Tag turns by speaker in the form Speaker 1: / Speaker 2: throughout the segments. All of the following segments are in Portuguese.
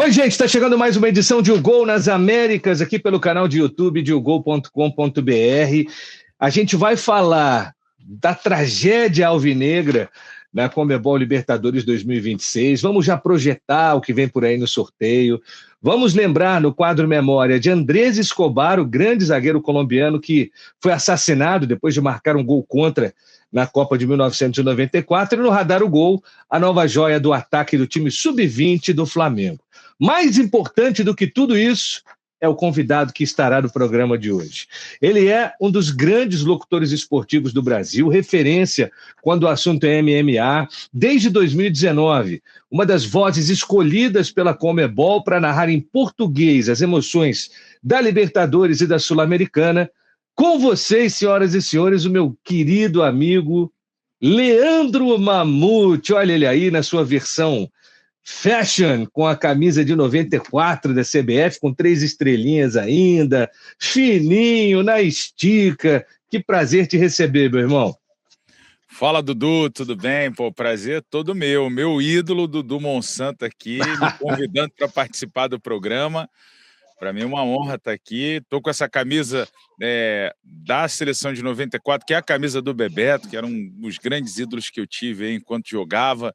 Speaker 1: Oi, gente, está chegando mais uma edição de O Gol nas Américas, aqui pelo canal de YouTube de ogol.com.br. A gente vai falar da tragédia alvinegra na Conmebol Libertadores 2026. Vamos já projetar o que vem por aí no sorteio. Vamos lembrar no quadro Memória de Andrés Escobar, o grande zagueiro colombiano que foi assassinado depois de marcar um gol contra na Copa de 1994, e no Radar o Gol, a nova joia do ataque do time sub-20 do Flamengo. Mais importante do que tudo isso é o convidado que estará no programa de hoje. Ele é um dos grandes locutores esportivos do Brasil, referência quando o assunto é MMA, desde 2019, uma das vozes escolhidas pela Conmebol para narrar em português as emoções da Libertadores e da Sul-Americana. Com vocês, senhoras e senhores, o meu querido amigo Leandro Mamute. Olha ele aí na sua versão fashion, com a camisa de 94 da CBF, com 3 estrelinhas ainda, fininho, na estica. Que prazer te receber, meu irmão.
Speaker 2: Fala, Dudu, tudo bem? Pô, prazer todo meu. Meu ídolo, Dudu Monsanto, aqui, me convidando para participar do programa. Para mim é uma honra estar aqui. Estou com essa camisa da seleção de 94, que é a camisa do Bebeto, que era um dos grandes ídolos que eu tive aí enquanto jogava.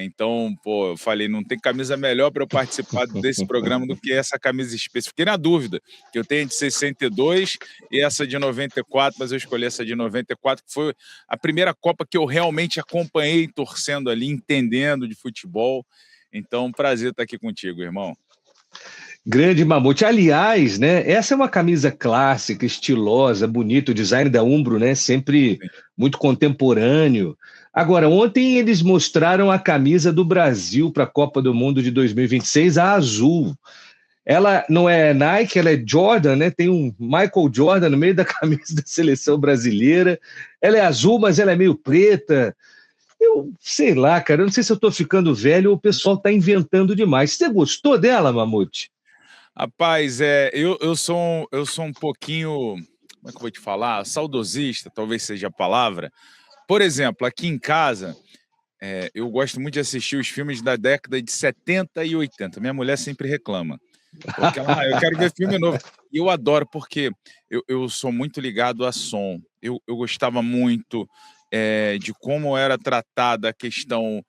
Speaker 2: Então, pô, eu falei, não tem camisa melhor para eu participar desse programa do que essa camisa específica. Fiquei na dúvida, que eu tenho de 62 e essa de 94, mas eu escolhi essa de 94, que foi a primeira Copa que eu realmente acompanhei, torcendo ali, entendendo de futebol. Então, prazer estar aqui contigo, irmão.
Speaker 1: Grande Mamute. Aliás, né, essa é uma camisa clássica, estilosa, bonita, o design da Umbro, né, sempre muito contemporâneo. Agora, ontem eles mostraram a camisa do Brasil para a Copa do Mundo de 2026, a azul. Ela não é Nike, ela é Jordan, né? Tem um Michael Jordan no meio da camisa da seleção brasileira. Ela é azul, mas ela é meio preta. Eu sei lá, cara, eu não sei se eu estou ficando velho ou o pessoal está inventando demais. Você gostou dela, Mamute?
Speaker 2: Rapaz, eu sou um pouquinho, como é que eu vou te falar? Saudosista, talvez seja a palavra. Por exemplo, aqui em casa, eu gosto muito de assistir os filmes da década de 70 e 80. Minha mulher sempre reclama. Porque eu quero ver filme novo. E eu adoro, porque eu sou muito ligado a som. Eu gostava muito de como era tratada a questão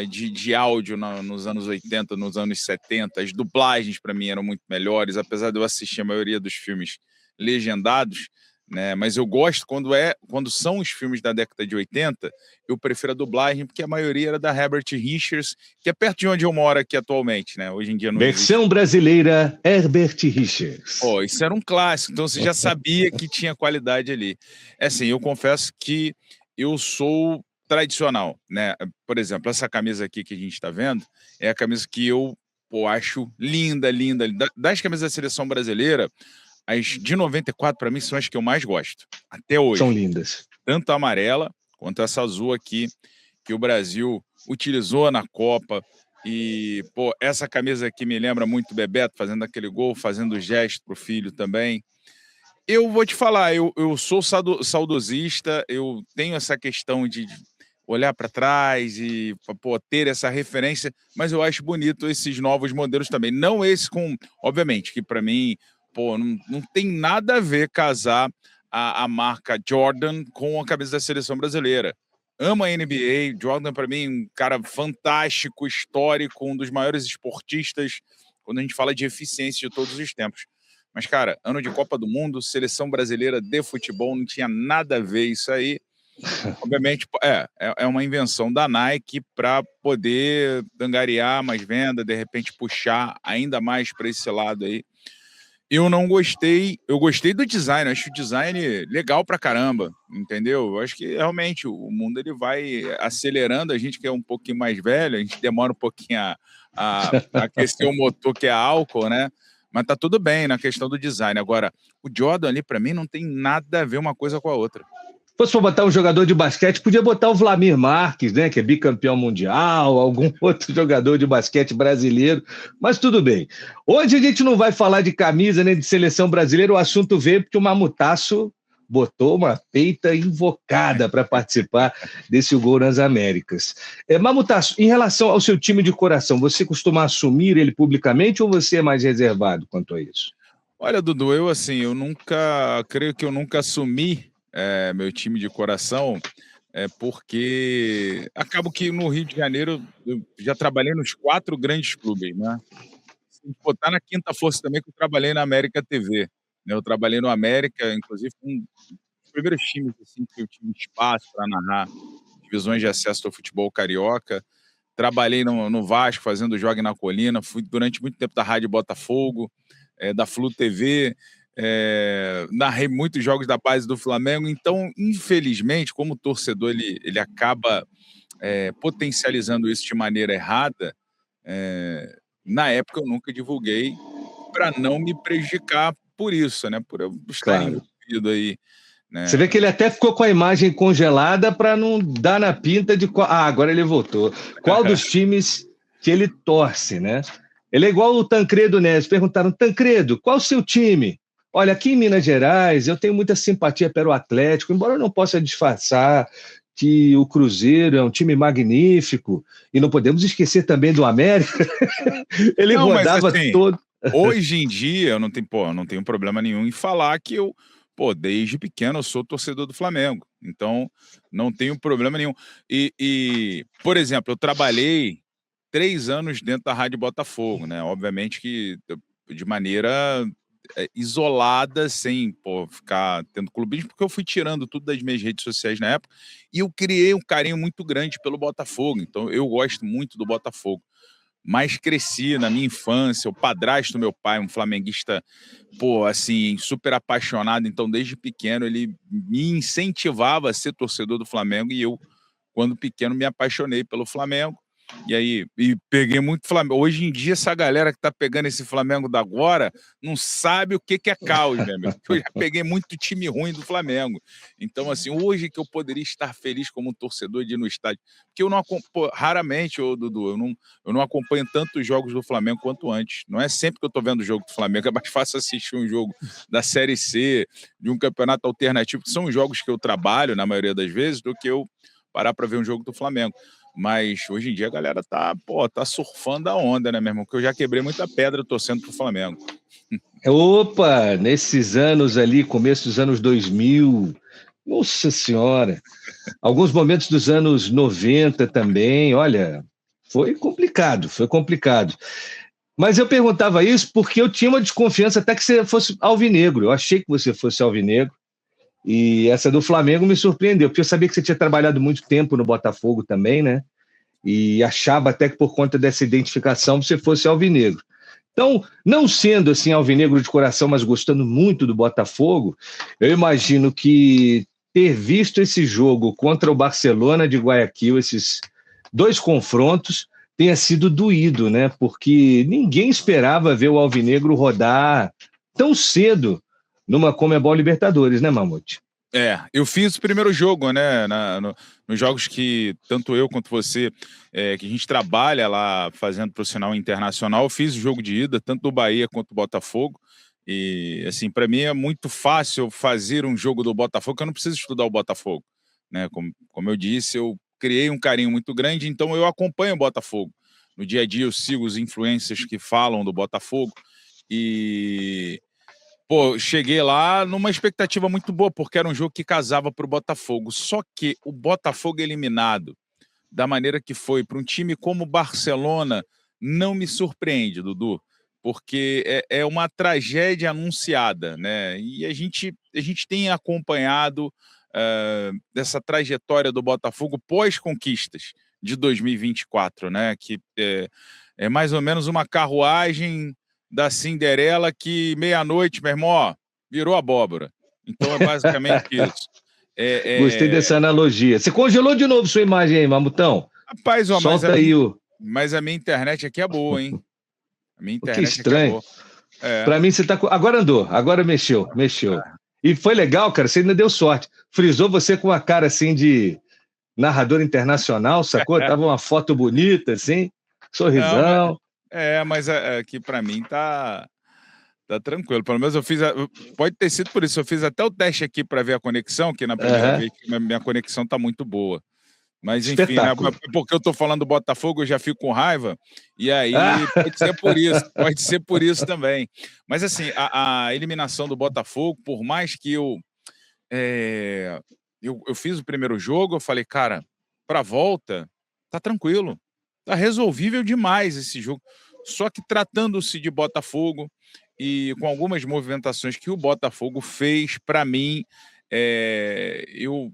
Speaker 2: de áudio nos anos 80, nos anos 70. As dublagens, para mim, eram muito melhores, apesar de eu assistir a maioria dos filmes legendados, né? Mas eu gosto quando são os filmes da década de 80, eu prefiro a dublagem, porque a maioria era da Herbert Richards, que é perto de onde eu moro aqui atualmente, né? Hoje em dia não existe.
Speaker 1: Versão brasileira, Herbert Richards.
Speaker 2: Pô, isso era um clássico, então você já sabia que tinha qualidade ali. Assim, eu confesso que eu sou tradicional, né? Por exemplo, essa camisa aqui que a gente está vendo é a camisa que eu acho linda, linda. Das camisas da seleção brasileira, as de 94, para mim, são as que eu mais gosto, até hoje.
Speaker 1: São lindas.
Speaker 2: Tanto a amarela, quanto essa azul aqui, que o Brasil utilizou na Copa. E, essa camisa aqui me lembra muito o Bebeto, fazendo aquele gol, fazendo gesto pro filho também. Eu vou te falar, eu sou saudosista, eu tenho essa questão de olhar para trás e ter essa referência, mas eu acho bonito esses novos modelos também. Não esse obviamente, que para mim, não tem nada a ver casar a marca Jordan com a camisa da seleção brasileira. Amo a NBA, Jordan para mim um cara fantástico, histórico, um dos maiores esportistas quando a gente fala de eficiência de todos os tempos. Mas, cara, ano de Copa do Mundo, seleção brasileira de futebol, não tinha nada a ver isso aí. Obviamente, é uma invenção da Nike para poder angariar mais venda, de repente puxar ainda mais para esse lado aí. Eu não gostei, eu gostei do design, acho o design legal pra caramba, entendeu? Eu acho que realmente o mundo ele vai acelerando, a gente que é um pouquinho mais velho, a gente demora um pouquinho a aquecer o motor, que é álcool, né? Mas tá tudo bem na questão do design. Agora, o Jordan ali, pra mim, não tem nada a ver uma coisa com a outra.
Speaker 1: Se fosse para botar um jogador de basquete, podia botar o Vladimir Marques, né, que é bicampeão mundial, algum outro jogador de basquete brasileiro, mas tudo bem. Hoje a gente não vai falar de camisa nem de seleção brasileira, o assunto veio porque o Mamutaço botou uma peita invocada para participar desse Gol nas Américas. Mamutasso, em relação ao seu time de coração, você costuma assumir ele publicamente ou você é mais reservado quanto a isso?
Speaker 2: Olha, Dudu, creio que eu nunca assumi meu time de coração, porque acabo que no Rio de Janeiro eu já trabalhei nos 4 grandes clubes, né? Se botar na quinta força também, que eu trabalhei na América TV, né? Eu trabalhei no América, inclusive um dos primeiros times assim, que eu tive espaço para narrar divisões de acesso do futebol carioca. Trabalhei no Vasco, fazendo Jogue na Colina, fui durante muito tempo da Rádio Botafogo, da Flu TV, narrei muitos jogos da base do Flamengo. Então, infelizmente, como o torcedor ele acaba potencializando isso de maneira errada, na época eu nunca divulguei para não me prejudicar por isso, né? Por eu estar envolvido aí. Né?
Speaker 1: Você vê que ele até ficou com a imagem congelada para não dar na pinta de qual... agora ele voltou. Qual dos times que ele torce, né? Ele é igual o Tancredo Neves. Perguntaram, Tancredo, qual o seu time? Olha, aqui em Minas Gerais eu tenho muita simpatia pelo Atlético, embora eu não possa disfarçar que o Cruzeiro é um time magnífico, e não podemos esquecer também do América. Ele não, rodava mas, assim, todo...
Speaker 2: Hoje em dia eu não tenho problema nenhum em falar que eu... desde pequeno eu sou torcedor do Flamengo, então não tenho problema nenhum. E por exemplo, eu trabalhei 3 anos dentro da Rádio Botafogo, né? Obviamente que de maneira isolada, sem ficar tendo clubismo, porque eu fui tirando tudo das minhas redes sociais na época, e eu criei um carinho muito grande pelo Botafogo, então eu gosto muito do Botafogo. Mas cresci na minha infância, o padrasto do meu pai, um flamenguista, assim, super apaixonado, então desde pequeno ele me incentivava a ser torcedor do Flamengo e eu, quando pequeno, me apaixonei pelo Flamengo. E peguei muito Flamengo. Hoje em dia, essa galera que tá pegando esse Flamengo da agora não sabe o que é caos, né, meu? Eu já peguei muito time ruim do Flamengo. Então, assim, hoje que eu poderia estar feliz como um torcedor de ir no estádio, porque eu não acompanho, raramente, Dudu, eu não acompanho tantos jogos do Flamengo quanto antes. Não é sempre que eu tô vendo o jogo do Flamengo, é mais fácil assistir um jogo da Série C, de um campeonato alternativo, que são jogos que eu trabalho, na maioria das vezes, do que eu parar para ver um jogo do Flamengo. Mas hoje em dia a galera tá surfando a onda, né, meu irmão? Porque eu já quebrei muita pedra torcendo pro Flamengo.
Speaker 1: Opa, nesses anos ali, começo dos anos 2000, nossa senhora, alguns momentos dos anos 90 também, olha, foi complicado. Mas eu perguntava isso porque eu tinha uma desconfiança até que você fosse alvinegro, eu achei que você fosse alvinegro, e essa do Flamengo me surpreendeu, porque eu sabia que você tinha trabalhado muito tempo no Botafogo também, né? E achava até que por conta dessa identificação você fosse alvinegro. Então, não sendo assim alvinegro de coração, mas gostando muito do Botafogo, eu imagino que ter visto esse jogo contra o Barcelona de Guayaquil, esses 2 confrontos, tenha sido doído, né? Porque ninguém esperava ver o alvinegro rodar tão cedo numa Conmebol Libertadores, né, Mamute?
Speaker 2: Eu fiz o primeiro jogo, né, nos jogos que tanto eu quanto você, que a gente trabalha lá fazendo profissional internacional, eu fiz o jogo de ida, tanto do Bahia quanto do Botafogo, e assim, para mim é muito fácil fazer um jogo do Botafogo, que eu não preciso estudar o Botafogo, né, como eu disse, eu criei um carinho muito grande, então eu acompanho o Botafogo. No dia a dia eu sigo os influencers que falam do Botafogo, e... cheguei lá numa expectativa muito boa, porque era um jogo que casava para o Botafogo. Só que o Botafogo eliminado, da maneira que foi, para um time como o Barcelona, não me surpreende, Dudu, porque é uma tragédia anunciada, né? E a gente tem acompanhado dessa trajetória do Botafogo pós-conquistas de 2024, né? Que é mais ou menos uma carruagem da Cinderela que meia-noite, meu irmão, virou abóbora. Então é basicamente isso.
Speaker 1: Gostei dessa analogia. Você congelou de novo sua imagem aí, Mamutão?
Speaker 2: Rapaz,
Speaker 1: solta aí
Speaker 2: mas a minha internet aqui é boa, hein? A minha internet
Speaker 1: que estranho.
Speaker 2: Aqui é boa.
Speaker 1: Para mim você tá... Agora andou, agora mexeu. E foi legal, cara, você ainda deu sorte. Frisou você com uma cara assim de narrador internacional, sacou? Tava uma foto bonita, assim, sorrisão.
Speaker 2: Mas aqui para mim tá Tá tranquilo. Pelo menos eu fiz. Pode ter sido por isso. Eu fiz até o teste aqui para ver a conexão, que na primeira vez minha conexão tá muito boa. Mas enfim, né? Porque eu tô falando do Botafogo, eu já fico com raiva. E aí pode ser por isso, pode ser por isso também. Mas assim, a eliminação do Botafogo, por mais que eu fiz o primeiro jogo, eu falei, cara, pra volta, tá tranquilo. Tá resolvível demais esse jogo. Só que tratando-se de Botafogo e com algumas movimentações que o Botafogo fez, para mim, eu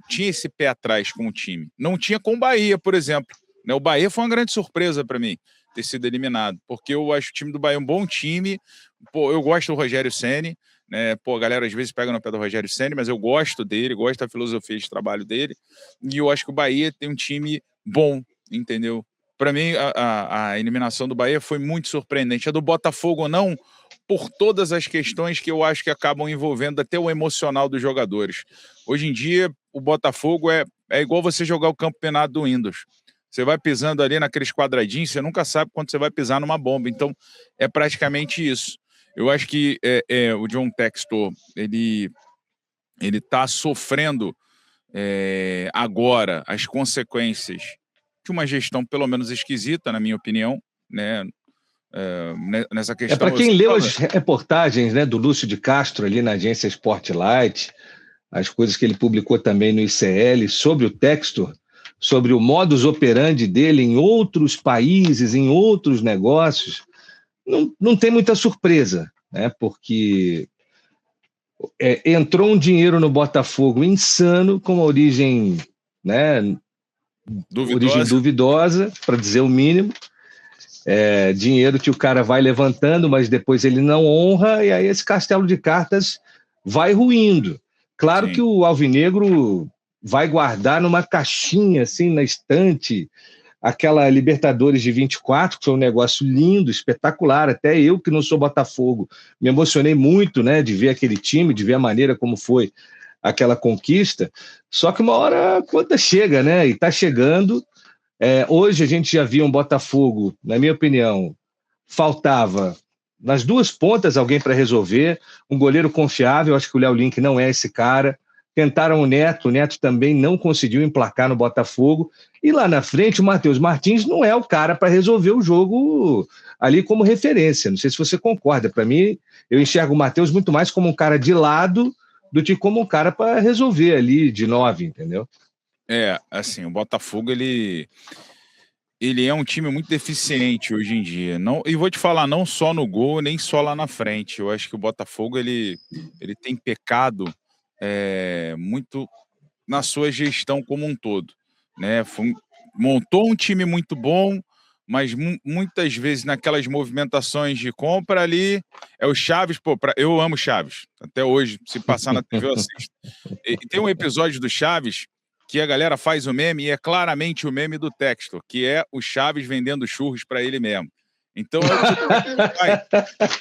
Speaker 2: tinha esse pé atrás com o time. Não tinha com o Bahia, por exemplo. Né? O Bahia foi uma grande surpresa para mim ter sido eliminado, porque eu acho o time do Bahia um bom time. Pô, eu gosto do Rogério Ceni, né? Pô, a galera às vezes pega no pé do Rogério Ceni, mas eu gosto dele, gosto da filosofia de trabalho dele, e eu acho que o Bahia tem um time bom, entendeu? Para mim, a eliminação do Bahia foi muito surpreendente. A do Botafogo não, por todas as questões que eu acho que acabam envolvendo até o emocional dos jogadores. Hoje em dia, o Botafogo é igual você jogar o campeonato do Windows. Você vai pisando ali naqueles quadradinhos, você nunca sabe quando você vai pisar numa bomba. Então, é praticamente isso. Eu acho que o John Textor, ele está sofrendo agora as consequências de uma gestão pelo menos esquisita, na minha opinião, né? Nessa questão.
Speaker 1: Para quem leu as reportagens, né, do Lúcio de Castro ali na agência Sportlight, as coisas que ele publicou também no ICL sobre o Textor, sobre o modus operandi dele em outros países, em outros negócios, não tem muita surpresa, né? Porque entrou um dinheiro no Botafogo insano, com origem, né, duvidosa, para dizer o mínimo. Dinheiro que o cara vai levantando, mas depois ele não honra, e aí esse castelo de cartas vai ruindo. Claro. Sim. Que o Alvinegro vai guardar numa caixinha, assim, na estante, aquela Libertadores de 24, que foi um negócio lindo, espetacular. Até eu, que não sou Botafogo, me emocionei muito, né, de ver aquele time, de ver a maneira como foi aquela conquista. Só que uma hora a conta chega, né, e está chegando. Hoje a gente já viu um Botafogo, na minha opinião, faltava nas duas pontas alguém para resolver, um goleiro confiável, acho que o Léo Link não é esse cara. Tentaram o Neto também não conseguiu emplacar no Botafogo, e lá na frente o Matheus Martins não é o cara para resolver o jogo ali como referência, não sei se você concorda. Para mim, eu enxergo o Matheus muito mais como um cara de lado do que como um cara para resolver ali de 9, entendeu?
Speaker 2: Assim, o Botafogo, ele é um time muito deficiente hoje em dia. Não, e vou te falar, não só no gol, nem só lá na frente. Eu acho que o Botafogo, ele tem pecado muito na sua gestão como um todo, né? Montou um time muito bom, mas muitas vezes naquelas movimentações de compra ali, o Chaves, eu amo Chaves, até hoje, se passar na TV eu assisto. E tem um episódio do Chaves que a galera faz o meme, e é claramente o meme do Textor, que é o Chaves vendendo churros para ele mesmo. Então,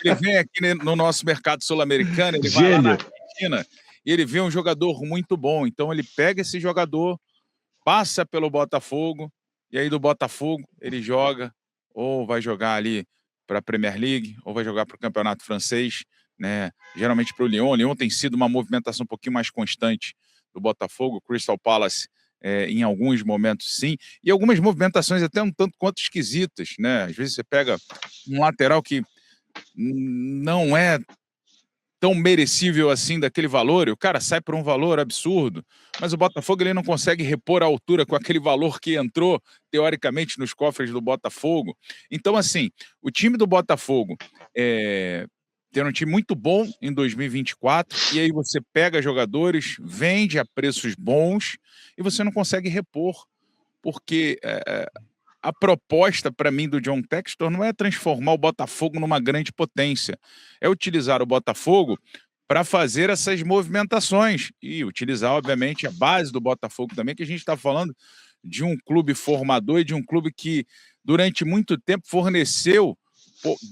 Speaker 2: ele vem aqui no nosso mercado sul-americano, ele vai lá na Argentina, e ele vê um jogador muito bom. Então, ele pega esse jogador, passa pelo Botafogo, e aí do Botafogo ele joga, ou vai jogar ali para a Premier League, ou vai jogar para o Campeonato Francês, né? Geralmente para o Lyon. O Lyon tem sido uma movimentação um pouquinho mais constante do Botafogo, Crystal Palace em alguns momentos sim, e algumas movimentações até um tanto quanto esquisitas, né? Às vezes você pega um lateral que não é tão merecível assim daquele valor, e o cara sai por um valor absurdo, mas o Botafogo ele não consegue repor a altura com aquele valor que entrou, teoricamente, nos cofres do Botafogo. Então, assim, o time do Botafogo tem um time muito bom em 2024, e aí você pega jogadores, vende a preços bons, e você não consegue repor, porque a proposta, para mim, do John Textor não é transformar o Botafogo numa grande potência. É utilizar o Botafogo para fazer essas movimentações e utilizar, obviamente, a base do Botafogo também, que a gente está falando de um clube formador e de um clube que, durante muito tempo, forneceu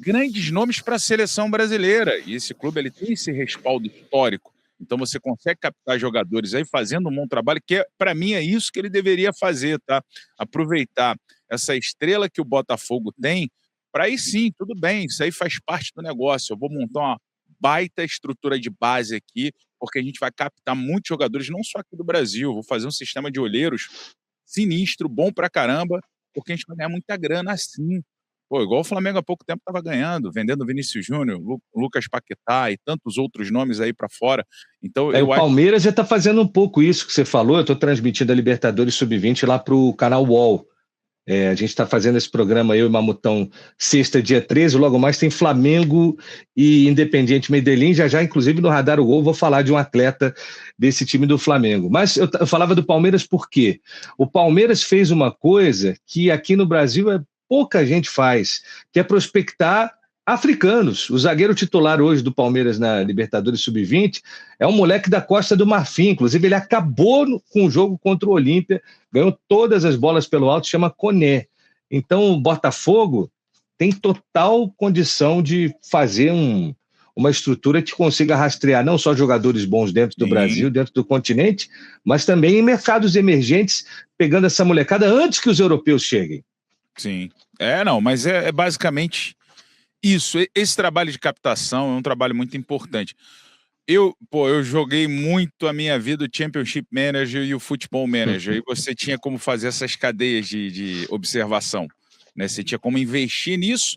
Speaker 2: grandes nomes para a seleção brasileira. E esse clube ele tem esse respaldo histórico. Então você consegue captar jogadores aí fazendo um bom trabalho, que para mim é isso que ele deveria fazer, tá? Aproveitar essa estrela que o Botafogo tem para aí sim, tudo bem, isso aí faz parte do negócio. Eu vou montar uma baita estrutura de base aqui, porque a gente vai captar muitos jogadores, não só aqui do Brasil. Vou fazer um sistema de olheiros sinistro, bom pra caramba, porque a gente vai ganhar muita grana assim. Pô, igual o Flamengo há pouco tempo estava ganhando, vendendo Vinícius Júnior, Lucas Paquetá e tantos outros nomes aí para fora. Então,
Speaker 1: O Palmeiras já está fazendo um pouco isso que você falou. Eu estou transmitindo a Libertadores Sub-20 lá para o canal UOL. A gente está fazendo esse programa, eu e Mamutão, sexta, dia 13. Logo mais tem Flamengo e Independiente Medellín. Já, inclusive, no Radar o Gol, vou falar de um atleta desse time do Flamengo. Mas eu falava do Palmeiras por quê? O Palmeiras fez uma coisa que aqui no Brasil pouca gente faz, que é prospectar africanos. O zagueiro titular hoje do Palmeiras na Libertadores Sub-20 é um moleque da Costa do Marfim. Inclusive, ele acabou com o jogo contra o Olímpia, ganhou todas as bolas pelo alto, chama Koné. Então, o Botafogo tem total condição de fazer uma estrutura que consiga rastrear não só jogadores bons dentro do Brasil, dentro do continente, mas também em mercados emergentes, pegando essa molecada antes que os europeus cheguem.
Speaker 2: Sim. Mas é basicamente isso. Esse trabalho de captação é um trabalho muito importante. Eu joguei muito a minha vida o Championship Manager e o Football Manager, e você tinha como fazer essas cadeias de observação, né? Você tinha como investir nisso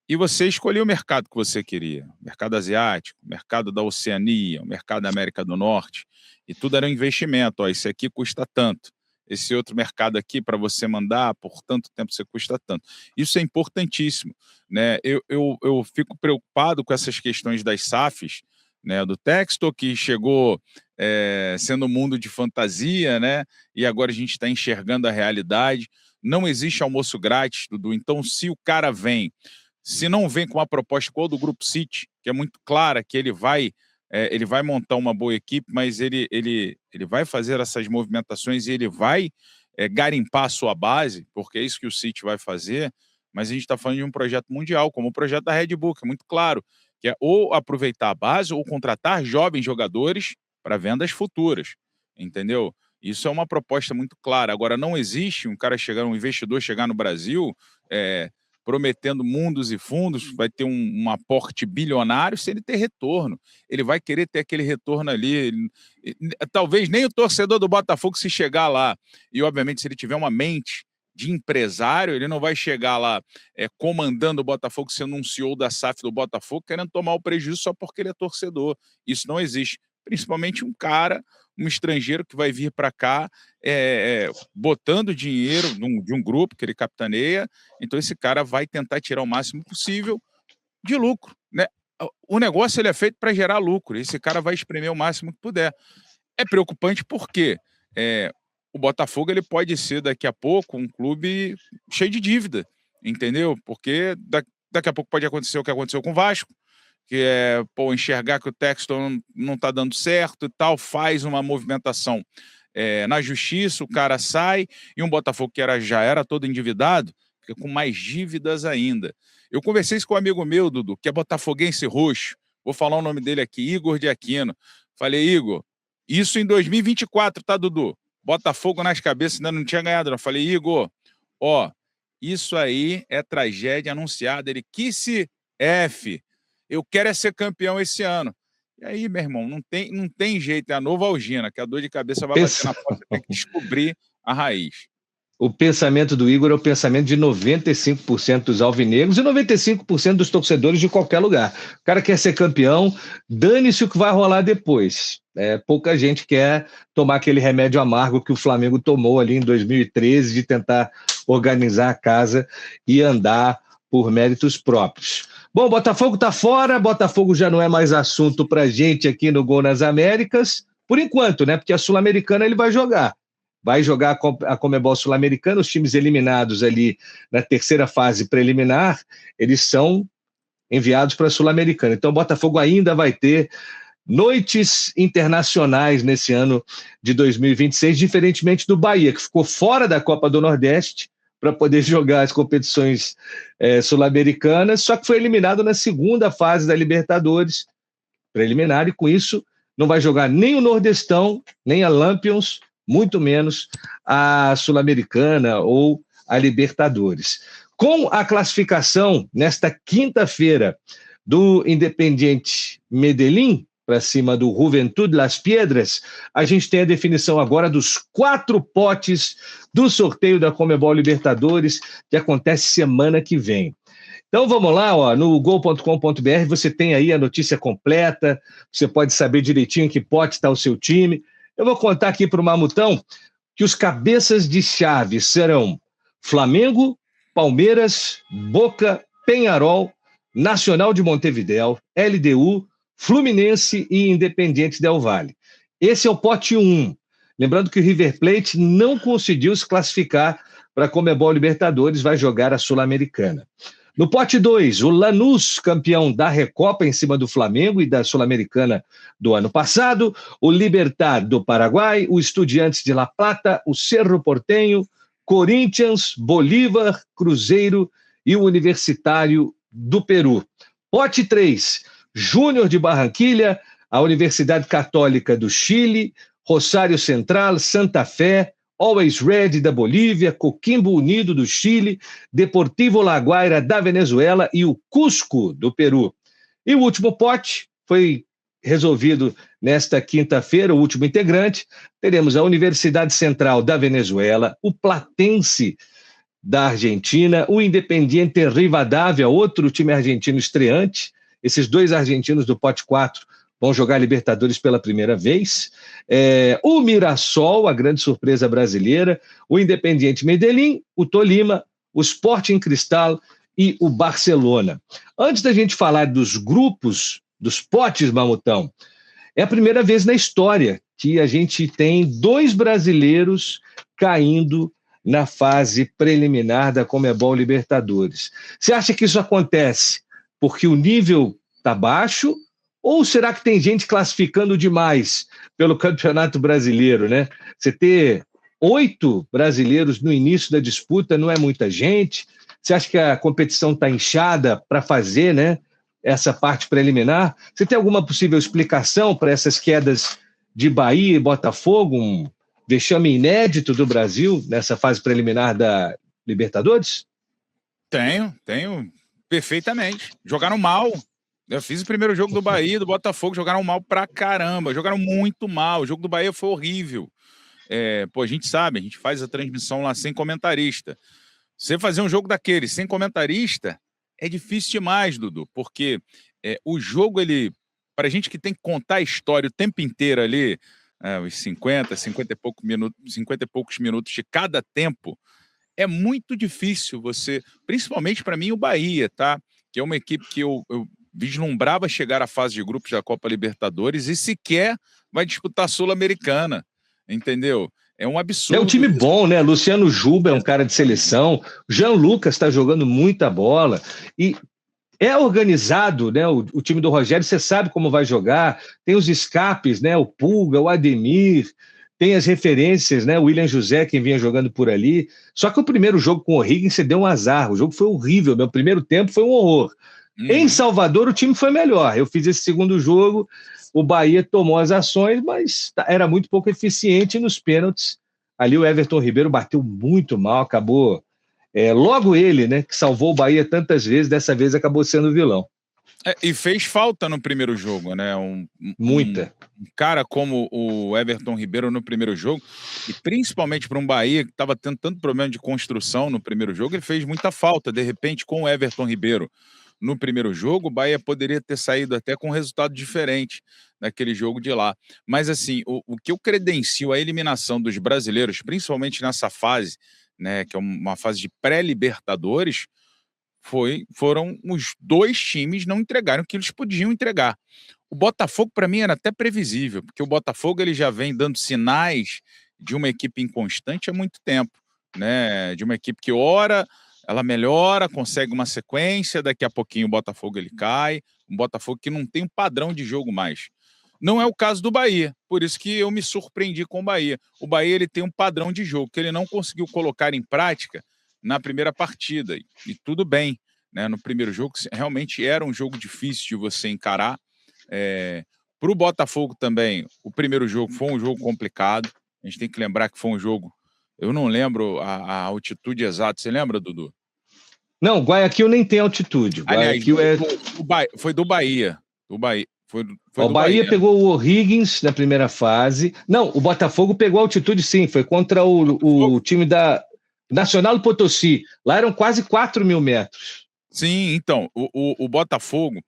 Speaker 2: e você escolhia o mercado que você queria. Mercado asiático, mercado da Oceania, o mercado da América do Norte, e tudo era um investimento. Isso aqui custa tanto. Esse outro mercado aqui, para você mandar, por tanto tempo você custa tanto. Isso é importantíssimo, né? Eu fico preocupado com essas questões das SAFs, né, do Textor, que chegou sendo um mundo de fantasia, né? E agora a gente está enxergando a realidade. Não existe almoço grátis, Dudu. Então, se o cara se não vem com uma proposta igual do Grupo City, que é muito clara, que ele vai montar uma boa equipe, mas ele vai fazer essas movimentações e ele vai garimpar a sua base, porque é isso que o City vai fazer, mas a gente está falando de um projeto mundial, como o projeto da Red Bull, que é muito claro, que é ou aproveitar a base ou contratar jovens jogadores para vendas futuras, entendeu? Isso é uma proposta muito clara. Agora, não existe um investidor chegar no Brasil prometendo mundos e fundos, vai ter um aporte bilionário sem ele ter retorno. Ele vai querer ter aquele retorno ali. Talvez nem o torcedor do Botafogo, se chegar lá, e obviamente se ele tiver uma mente de empresário, ele não vai chegar lá comandando o Botafogo, sendo um CEO da SAF do Botafogo, querendo tomar o prejuízo só porque ele é torcedor. Isso não existe. Principalmente um estrangeiro que vai vir para cá botando dinheiro de um grupo que ele capitaneia. Então esse cara vai tentar tirar o máximo possível de lucro, né? O negócio ele é feito para gerar lucro. Esse cara vai espremer o máximo que puder. É preocupante porque o Botafogo ele pode ser daqui a pouco um clube cheio de dívida, entendeu? Porque daqui a pouco pode acontecer o que aconteceu com o Vasco, que enxergar que o Textor não está dando certo e tal, faz uma movimentação na justiça, o cara sai, e um Botafogo que já era todo endividado, fica com mais dívidas ainda. Eu conversei isso com um amigo meu, Dudu, que é botafoguense roxo, vou falar o nome dele aqui, Igor de Aquino. Falei, Igor, isso em 2024, tá, Dudu? Botafogo nas cabeças, ainda não tinha ganhado. Eu falei, Igor, isso aí é tragédia anunciada. Ele, que se eu quero ser campeão esse ano. E aí, meu irmão, não tem jeito, é a novalgina, que a dor de cabeça vai bater na porta, tem que descobrir a raiz.
Speaker 1: O pensamento do Igor é o pensamento de 95% dos alvinegros e 95% dos torcedores de qualquer lugar. O cara quer ser campeão, dane-se o que vai rolar depois. Pouca gente quer tomar aquele remédio amargo que o Flamengo tomou ali em 2013, de tentar organizar a casa e andar por méritos próprios. Bom, Botafogo está fora, Botafogo já não é mais assunto para gente aqui no Gol nas Américas, por enquanto, né? Porque a Sul-Americana ele vai jogar. Vai jogar a Conmebol Sul-Americana, os times eliminados ali na terceira fase preliminar, eles são enviados para a Sul-Americana. Então o Botafogo ainda vai ter noites internacionais nesse ano de 2026, diferentemente do Bahia, que ficou fora da Copa do Nordeste para poder jogar as competições sul-americanas, só que foi eliminado na segunda fase da Libertadores preliminar, e com isso não vai jogar nem o Nordestão, nem a Lampions, muito menos a Sul-Americana ou a Libertadores. Com a classificação nesta quinta-feira do Independiente Medellín para cima do Juventud Las Piedras, a gente tem a definição agora dos 4 potes do sorteio da Conmebol Libertadores, que acontece semana que vem. Então vamos lá, ó, no gol.com.br você tem aí a notícia completa, você pode saber direitinho em que pote está o seu time. Eu vou contar aqui para o Mamutão que os cabeças de chave serão Flamengo, Palmeiras, Boca, Peñarol, Nacional de Montevidéu, LDU, Fluminense e Independiente Del Valle. Esse é o pote 1. Lembrando que o River Plate não conseguiu se classificar para a Conmebol Libertadores, vai jogar a Sul-Americana. No pote 2, o Lanús, campeão da Recopa em cima do Flamengo e da Sul-Americana do ano passado, o Libertad do Paraguai, o Estudiantes de La Plata, o Cerro Porteño, Corinthians, Bolívar, Cruzeiro e o Universitário do Peru. Pote 3, Júnior de Barranquilha, a Universidade Católica do Chile, Rosário Central, Santa Fé, Always Red da Bolívia, Coquimbo Unido do Chile, Deportivo La Guaira da Venezuela e o Cusco do Peru. E o último pote foi resolvido nesta quinta-feira, o último integrante. Teremos a Universidade Central da Venezuela, o Platense da Argentina, o Independiente Rivadavia, outro time argentino estreante. Esses 2 argentinos do pote 4 vão jogar Libertadores pela primeira vez. O Mirassol, a grande surpresa brasileira, o Independiente Medellín, o Tolima, o Sporting Cristal e o Barcelona. Antes da gente falar dos grupos, dos potes, Mamutão, é a primeira vez na história que a gente tem 2 brasileiros caindo na fase preliminar da Conmebol Libertadores. Você acha que isso acontece porque o nível está baixo, ou será que tem gente classificando demais pelo Campeonato Brasileiro, né? Você ter 8 brasileiros no início da disputa não é muita gente? Você acha que a competição está inchada para fazer, né, essa parte preliminar? Você tem alguma possível explicação para essas quedas de Bahia e Botafogo, um vexame inédito do Brasil nessa fase preliminar da Libertadores?
Speaker 2: Tenho perfeitamente. Jogaram mal. Eu fiz o primeiro jogo do Bahia e do Botafogo, jogaram mal pra caramba, jogaram muito mal. O jogo do Bahia foi horrível. A gente sabe, a gente faz a transmissão lá sem comentarista. Você fazer um jogo daquele sem comentarista é difícil demais, Dudu, porque o jogo, pra gente que tem que contar a história o tempo inteiro ali, os 50 e poucos minutos de cada tempo, é muito difícil você, principalmente para mim o Bahia, tá? Que é uma equipe que eu vislumbrava chegar à fase de grupos da Copa Libertadores e sequer vai disputar a Sul-Americana, entendeu? É um absurdo.
Speaker 1: É um time bom, né? Luciano Juba é um cara de seleção, Jean Lucas está jogando muita bola e é organizado, né? O time do Rogério, você sabe como vai jogar, tem os escapes, né? O Pulga, o Ademir, tem as referências, né? O William José, quem vinha jogando por ali. Só que o primeiro jogo com o O'Higgins, você deu um azar, o jogo foi horrível, meu primeiro tempo foi um horror. Em Salvador, o time foi melhor. Eu fiz esse segundo jogo, o Bahia tomou as ações, mas era muito pouco eficiente nos pênaltis. Ali o Everton Ribeiro bateu muito mal, acabou... logo ele, né, que salvou o Bahia tantas vezes, dessa vez acabou sendo o vilão.
Speaker 2: E fez falta no primeiro jogo, né?
Speaker 1: Muita.
Speaker 2: Um cara como o Everton Ribeiro no primeiro jogo, e principalmente para um Bahia que estava tendo tanto problema de construção no primeiro jogo, ele fez muita falta. De repente, com o Everton Ribeiro no primeiro jogo, o Bahia poderia ter saído até com um resultado diferente naquele jogo de lá. Mas, assim, o que eu credencio a eliminação dos brasileiros, principalmente nessa fase, né, que é uma fase de pré-Libertadores, foram os 2 times não entregaram o que eles podiam entregar. O Botafogo, para mim, era até previsível, porque o Botafogo ele já vem dando sinais de uma equipe inconstante há muito tempo, né? De uma equipe que ora ela melhora, consegue uma sequência, daqui a pouquinho o Botafogo ele cai, um Botafogo que não tem um padrão de jogo mais. Não é o caso do Bahia, por isso que eu me surpreendi com o Bahia. O Bahia ele tem um padrão de jogo que ele não conseguiu colocar em prática na primeira partida, e tudo bem, né? No primeiro jogo realmente era um jogo difícil de você encarar. Para o Botafogo também, o primeiro jogo foi um jogo complicado, a gente tem que lembrar que foi um jogo, eu não lembro a altitude exata, você lembra, Dudu?
Speaker 1: Não, Guayaquil nem tem altitude.
Speaker 2: Aliás,
Speaker 1: Guayaquil
Speaker 2: foi do Bahia. Foi
Speaker 1: o
Speaker 2: do
Speaker 1: Bahia pegou o O'Higgins na primeira fase. Não, o Botafogo pegou altitude, sim. Foi contra o time da Nacional do Potosí. Lá eram quase 4.000 metros.
Speaker 2: Sim, então, o Botafogo,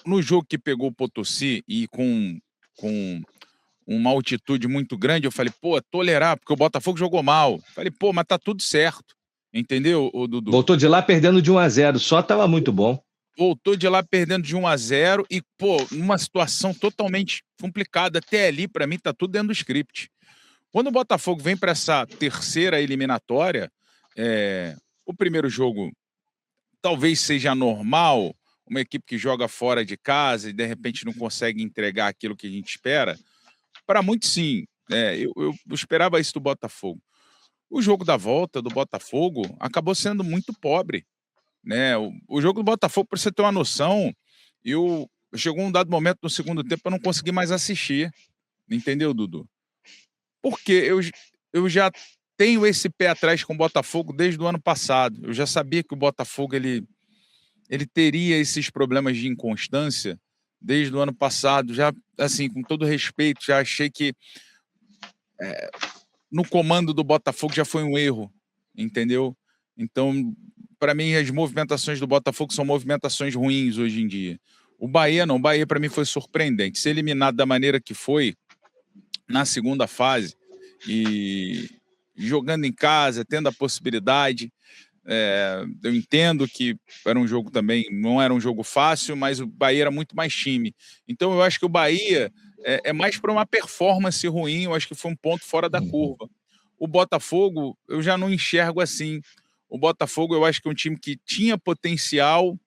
Speaker 2: no jogo que pegou o Potosí e com uma altitude muito grande, eu falei, pô, tolerar, porque o Botafogo jogou mal. Falei, pô, mas tá tudo certo. Entendeu, Dudu?
Speaker 1: Voltou de lá perdendo de 1-0, só tava muito bom.
Speaker 2: Voltou de lá perdendo de 1-0 e, pô, numa situação totalmente complicada. Até ali, para mim, tá tudo dentro do script. Quando o Botafogo vem para essa terceira eliminatória, o primeiro jogo talvez seja normal, uma equipe que joga fora de casa e, de repente, não consegue entregar aquilo que a gente espera. Para muitos, sim. Eu esperava isso do Botafogo. O jogo da volta do Botafogo acabou sendo muito pobre. Né? O jogo do Botafogo, para você ter uma noção, chegou um dado momento no segundo tempo eu não consegui mais assistir. Entendeu, Dudu? Porque eu já tenho esse pé atrás com o Botafogo desde o ano passado. Eu já sabia que o Botafogo ele teria esses problemas de inconstância desde o ano passado. Já, assim, com todo respeito, já achei que no comando do Botafogo já foi um erro, entendeu? Então, para mim, as movimentações do Botafogo são movimentações ruins hoje em dia. O Bahia não. O Bahia, para mim, foi surpreendente. Ser eliminado da maneira que foi na segunda fase e jogando em casa, tendo a possibilidade. Eu entendo que era um jogo também, não era um jogo fácil, mas o Bahia era muito mais time. Então, eu acho que o Bahia é mais para uma performance ruim. Eu acho que foi um ponto fora da curva. O Botafogo, eu já não enxergo assim. O Botafogo, eu acho que é um time que tinha potencial,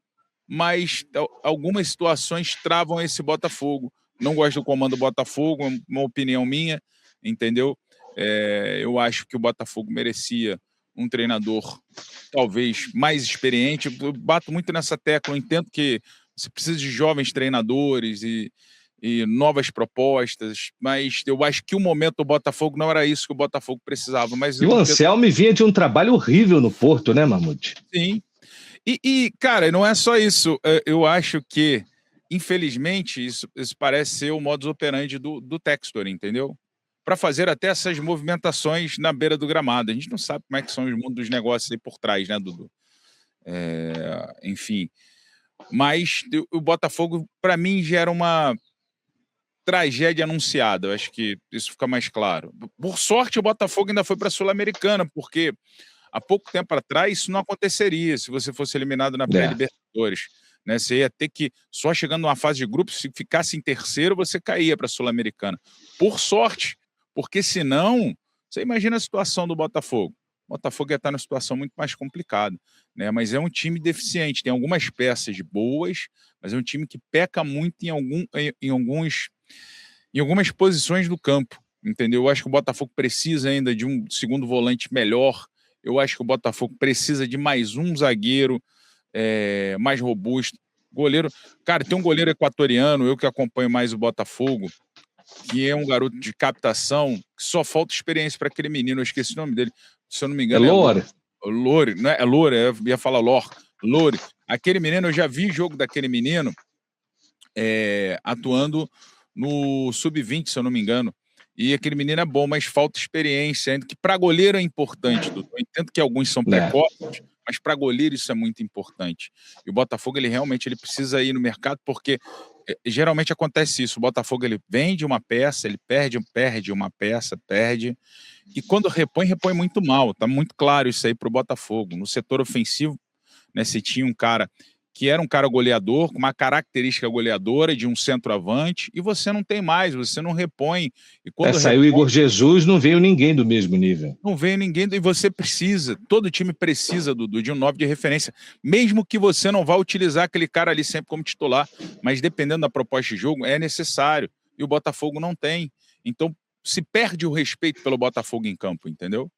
Speaker 2: mas algumas situações travam esse Botafogo. Não gosto do comando do Botafogo, é uma opinião minha, entendeu? Eu acho que o Botafogo merecia um treinador talvez mais experiente. Eu bato muito nessa tecla, eu entendo que você precisa de jovens treinadores e novas propostas, mas eu acho que o momento do Botafogo não era isso que o Botafogo precisava. Mas
Speaker 1: e o Anselmi vinha de um trabalho horrível no Porto, né, Mamute?
Speaker 2: Sim. E, cara, não é só isso. Eu acho que, infelizmente, isso parece ser o modus operandi do Textor, entendeu? Para fazer até essas movimentações na beira do gramado. A gente não sabe como é que são os mundos dos negócios aí por trás, né, Dudu? Enfim. Mas o Botafogo, para mim, gera uma tragédia anunciada. Eu acho que isso fica mais claro. Por sorte, o Botafogo ainda foi para a Sul-Americana, porque há pouco tempo atrás isso não aconteceria se você fosse eliminado na pré-Libertadores. Né? Você ia ter que, só chegando numa fase de grupo, se ficasse em terceiro, você caía para a Sul-Americana. Por sorte, porque senão, você imagina a situação do Botafogo. O Botafogo ia estar numa situação muito mais complicada. Né? Mas é um time deficiente, tem algumas peças boas, mas é um time que peca muito em algumas posições do campo, entendeu? Eu acho que o Botafogo precisa ainda de um segundo volante melhor. Eu acho que o Botafogo precisa de mais um zagueiro mais robusto. Goleiro, cara, tem um goleiro equatoriano, eu que acompanho mais o Botafogo, que é um garoto de captação, que só falta experiência para aquele menino, eu esqueci o nome dele, se eu não me engano.
Speaker 1: Loure,
Speaker 2: não é Loure, eu ia falar Loure. Aquele menino, eu já vi jogo daquele menino atuando no Sub-20, se eu não me engano. E aquele menino é bom, mas falta experiência ainda, que para goleiro é importante. Eu entendo que alguns são precoces, mas para goleiro isso é muito importante. E o Botafogo, ele realmente precisa ir no mercado, porque geralmente acontece isso. O Botafogo, ele vende uma peça, ele perde uma peça, e quando repõe muito mal. Tá muito claro isso aí para o Botafogo. No setor ofensivo, né, se tinha um cara que era um cara goleador, com uma característica goleadora de um centroavante, e você não tem mais, você não repõe. E quando
Speaker 1: saiu o Igor Jesus, não veio ninguém do mesmo nível.
Speaker 2: Não veio ninguém, e você precisa, todo time precisa, Dudu, de um 9 de referência, mesmo que você não vá utilizar aquele cara ali sempre como titular, mas dependendo da proposta de jogo, é necessário, e o Botafogo não tem. Então, se perde o respeito pelo Botafogo em campo, entendeu?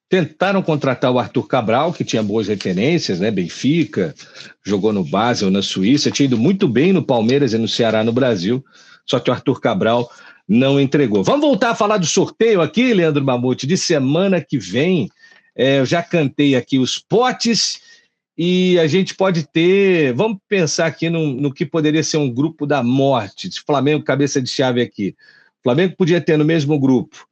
Speaker 1: Tentaram contratar o Arthur Cabral, que tinha boas referências, né? Benfica, jogou no Basel, na Suíça, tinha ido muito bem no Palmeiras e no Ceará, no Brasil, só que o Arthur Cabral não entregou. Vamos voltar a falar do sorteio aqui, Leandro Mamute, de semana que vem. Eu já cantei aqui os potes e a gente pode ter... Vamos pensar aqui no que poderia ser um grupo da morte, de Flamengo, cabeça de chave aqui. O Flamengo podia ter no mesmo grupo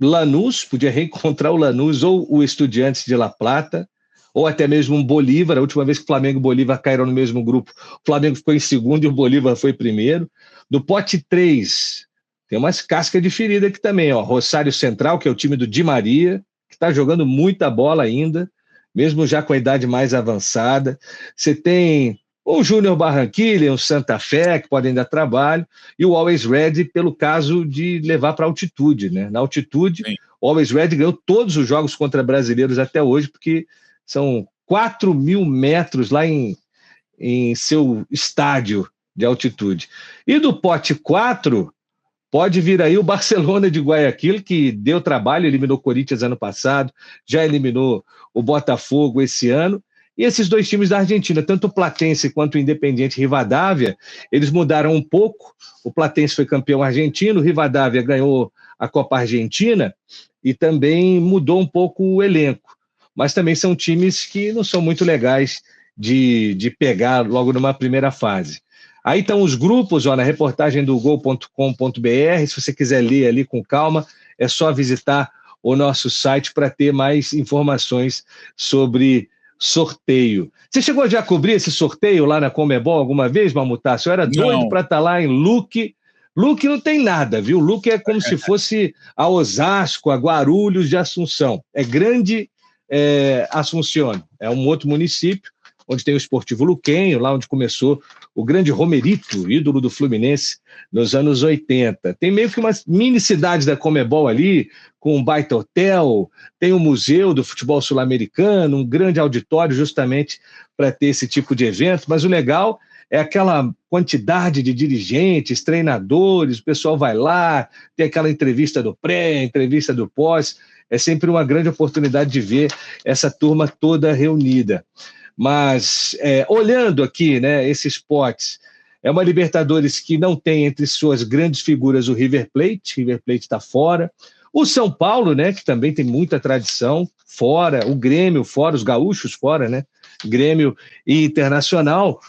Speaker 1: Lanús, podia reencontrar o Lanús ou o Estudiantes de La Plata, ou até mesmo um Bolívar. A última vez que o Flamengo e o Bolívar caíram no mesmo grupo, o Flamengo ficou em segundo e o Bolívar foi primeiro. Do pote 3, tem umas cascas de ferida aqui também, ó. Rosário Central, que é o time do Di Maria, que está jogando muita bola ainda, mesmo já com a idade mais avançada. Você tem o Júnior Barranquilla, o Santa Fé, que podem dar trabalho, e o Always Red, pelo caso de levar para altitude, né? Na altitude, sim, o Always Red ganhou todos os jogos contra brasileiros até hoje, porque são 4.000 metros lá em seu estádio de altitude. E do pote 4, pode vir aí o Barcelona de Guayaquil, que deu trabalho, eliminou o Corinthians ano passado, já eliminou o Botafogo esse ano. E esses dois times da Argentina, tanto o Platense quanto o Independiente Rivadavia, eles mudaram um pouco. O Platense foi campeão argentino, o Rivadavia ganhou a Copa Argentina e também mudou um pouco o elenco. Mas também são times que não são muito legais de pegar logo numa primeira fase. Aí estão os grupos, ó, na reportagem do gol.com.br. Se você quiser ler ali com calma, é só visitar o nosso site para ter mais informações sobre sorteio. Você chegou já a cobrir esse sorteio lá na Conmebol alguma vez, Mamutácio? Eu era doido para estar lá em Luque. Luque não tem nada, viu? Luque é como se fosse a Osasco, a Guarulhos de Assunção. É Grande Assunción, é um outro município, onde tem o Esportivo Luquenho, lá onde começou o grande Romerito, ídolo do Fluminense, nos anos 80. Tem meio que uma mini cidade da Conmebol ali, com um baita hotel, tem o Museu do Futebol Sul-Americano, um grande auditório justamente para ter esse tipo de evento, mas o legal é aquela quantidade de dirigentes, treinadores, o pessoal vai lá, tem aquela entrevista do pré, entrevista do pós, é sempre uma grande oportunidade de ver essa turma toda reunida. Mas, olhando aqui, né, esses potes, é uma Libertadores que não tem entre suas grandes figuras o River Plate está fora, o São Paulo, né, que também tem muita tradição, fora, o Grêmio fora, os gaúchos fora, né, Grêmio e Internacional,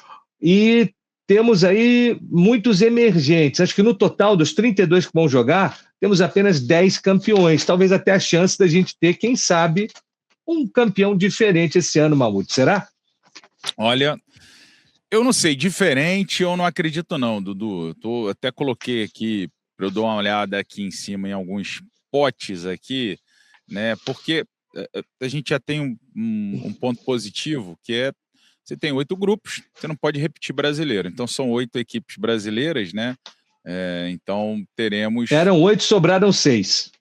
Speaker 1: e temos aí muitos emergentes. Acho que no total dos 32 que vão jogar, temos apenas 10 campeões, talvez até a chance da gente ter, quem sabe, um campeão diferente esse ano, Mamute, será?
Speaker 2: Olha, eu não sei, diferente eu não acredito não, Dudu. Até coloquei aqui, para eu dar uma olhada aqui em cima em alguns potes aqui, né? Porque a gente já tem um ponto positivo, que é, você tem 8 grupos, você não pode repetir brasileiro. Então são 8 equipes brasileiras, né? Então teremos...
Speaker 1: Eram 8, sobraram 6.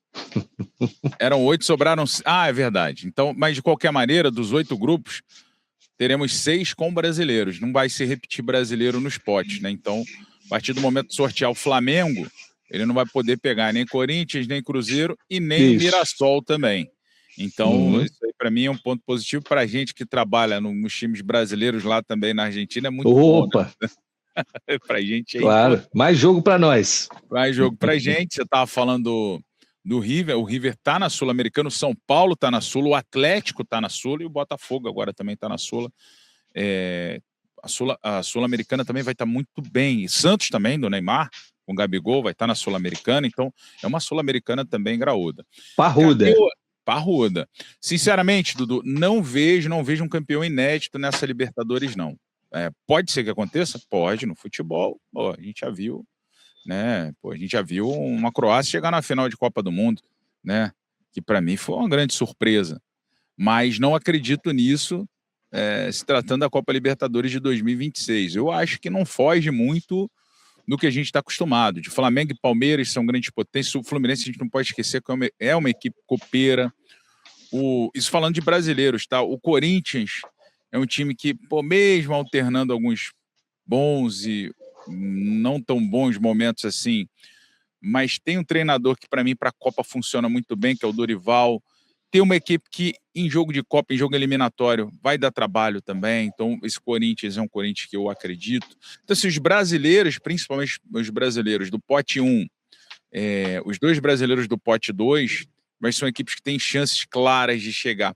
Speaker 2: Eram 8, sobraram... Ah, é verdade. Então, mas de qualquer maneira, dos 8 grupos, teremos 6 com brasileiros. Não vai se repetir brasileiro nos potes, né? Então, a partir do momento de sortear o Flamengo, ele não vai poder pegar nem Corinthians, nem Cruzeiro e nem o Mirassol também. Então, isso aí para mim é um ponto positivo para a gente que trabalha nos times brasileiros lá também na Argentina. É muito bom, né? Para a gente aí.
Speaker 1: Claro, mais jogo para nós.
Speaker 2: Mais jogo para a gente. Você estava falando do River, o River está na Sul-Americana, o São Paulo está na Sula, o Atlético está na Sula e o Botafogo agora também está na Sula. A Sul-Americana também vai estar muito bem. E Santos também, do Neymar, com o Gabigol, vai estar na Sul-Americana. Então, é uma Sul-Americana também graúda.
Speaker 1: Parruda.
Speaker 2: Parruda. Sinceramente, Dudu, não vejo um campeão inédito nessa Libertadores, não. Pode ser que aconteça? Pode, no futebol. Pô, a gente já viu, né? Pô, a gente já viu uma Croácia chegar na final de Copa do Mundo, né? Que para mim foi uma grande surpresa. Mas não acredito nisso, se tratando da Copa Libertadores de 2026. Eu acho que não foge muito do que a gente está acostumado. De Flamengo e Palmeiras são grandes potências. O Fluminense a gente não pode esquecer que é uma equipe copeira. Isso falando de brasileiros, tá? O Corinthians é um time que, pô, mesmo alternando alguns bons e não tão bons momentos assim, mas tem um treinador que para mim para a Copa funciona muito bem, que é o Dorival. Tem uma equipe que em jogo de Copa, em jogo eliminatório, vai dar trabalho também. Então esse Corinthians é um Corinthians que eu acredito. Então assim, os brasileiros, principalmente os brasileiros do pote 1, os 2 brasileiros do pote 2, mas são equipes que têm chances claras de chegar.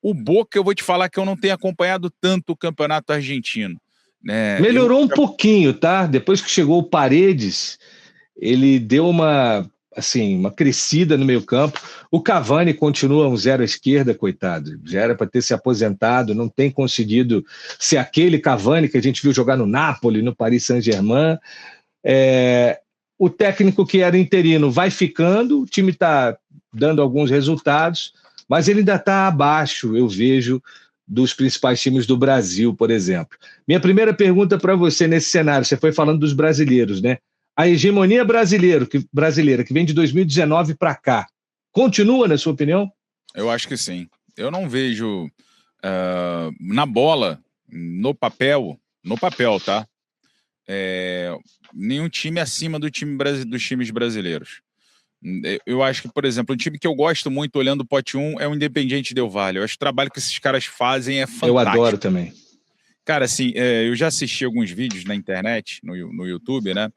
Speaker 2: O Boca, eu vou te falar que eu não tenho acompanhado tanto o campeonato argentino, né?
Speaker 1: Melhorou um pouquinho, tá? Depois que chegou o Paredes, ele deu uma crescida no meio-campo. O Cavani continua um zero à esquerda, coitado. Já era para ter se aposentado, não tem conseguido ser aquele Cavani que a gente viu jogar no Napoli, no Paris Saint-Germain. O técnico que era interino vai ficando, o time está dando alguns resultados, mas ele ainda está abaixo, eu vejo, dos principais times do Brasil, por exemplo. Minha primeira pergunta para você nesse cenário, você foi falando dos brasileiros, né? A hegemonia brasileira, que vem de 2019 para cá, continua, na sua opinião?
Speaker 2: Eu acho que sim. Eu não vejo na bola, no papel, tá? Nenhum time acima dos times brasileiros. Eu acho que, por exemplo, um time que eu gosto muito olhando o pote 1 é o Independiente Del Valle. Eu acho que o trabalho que esses caras fazem é fantástico.
Speaker 1: Eu adoro também.
Speaker 2: Cara, assim, eu já assisti alguns vídeos na internet, no YouTube, né?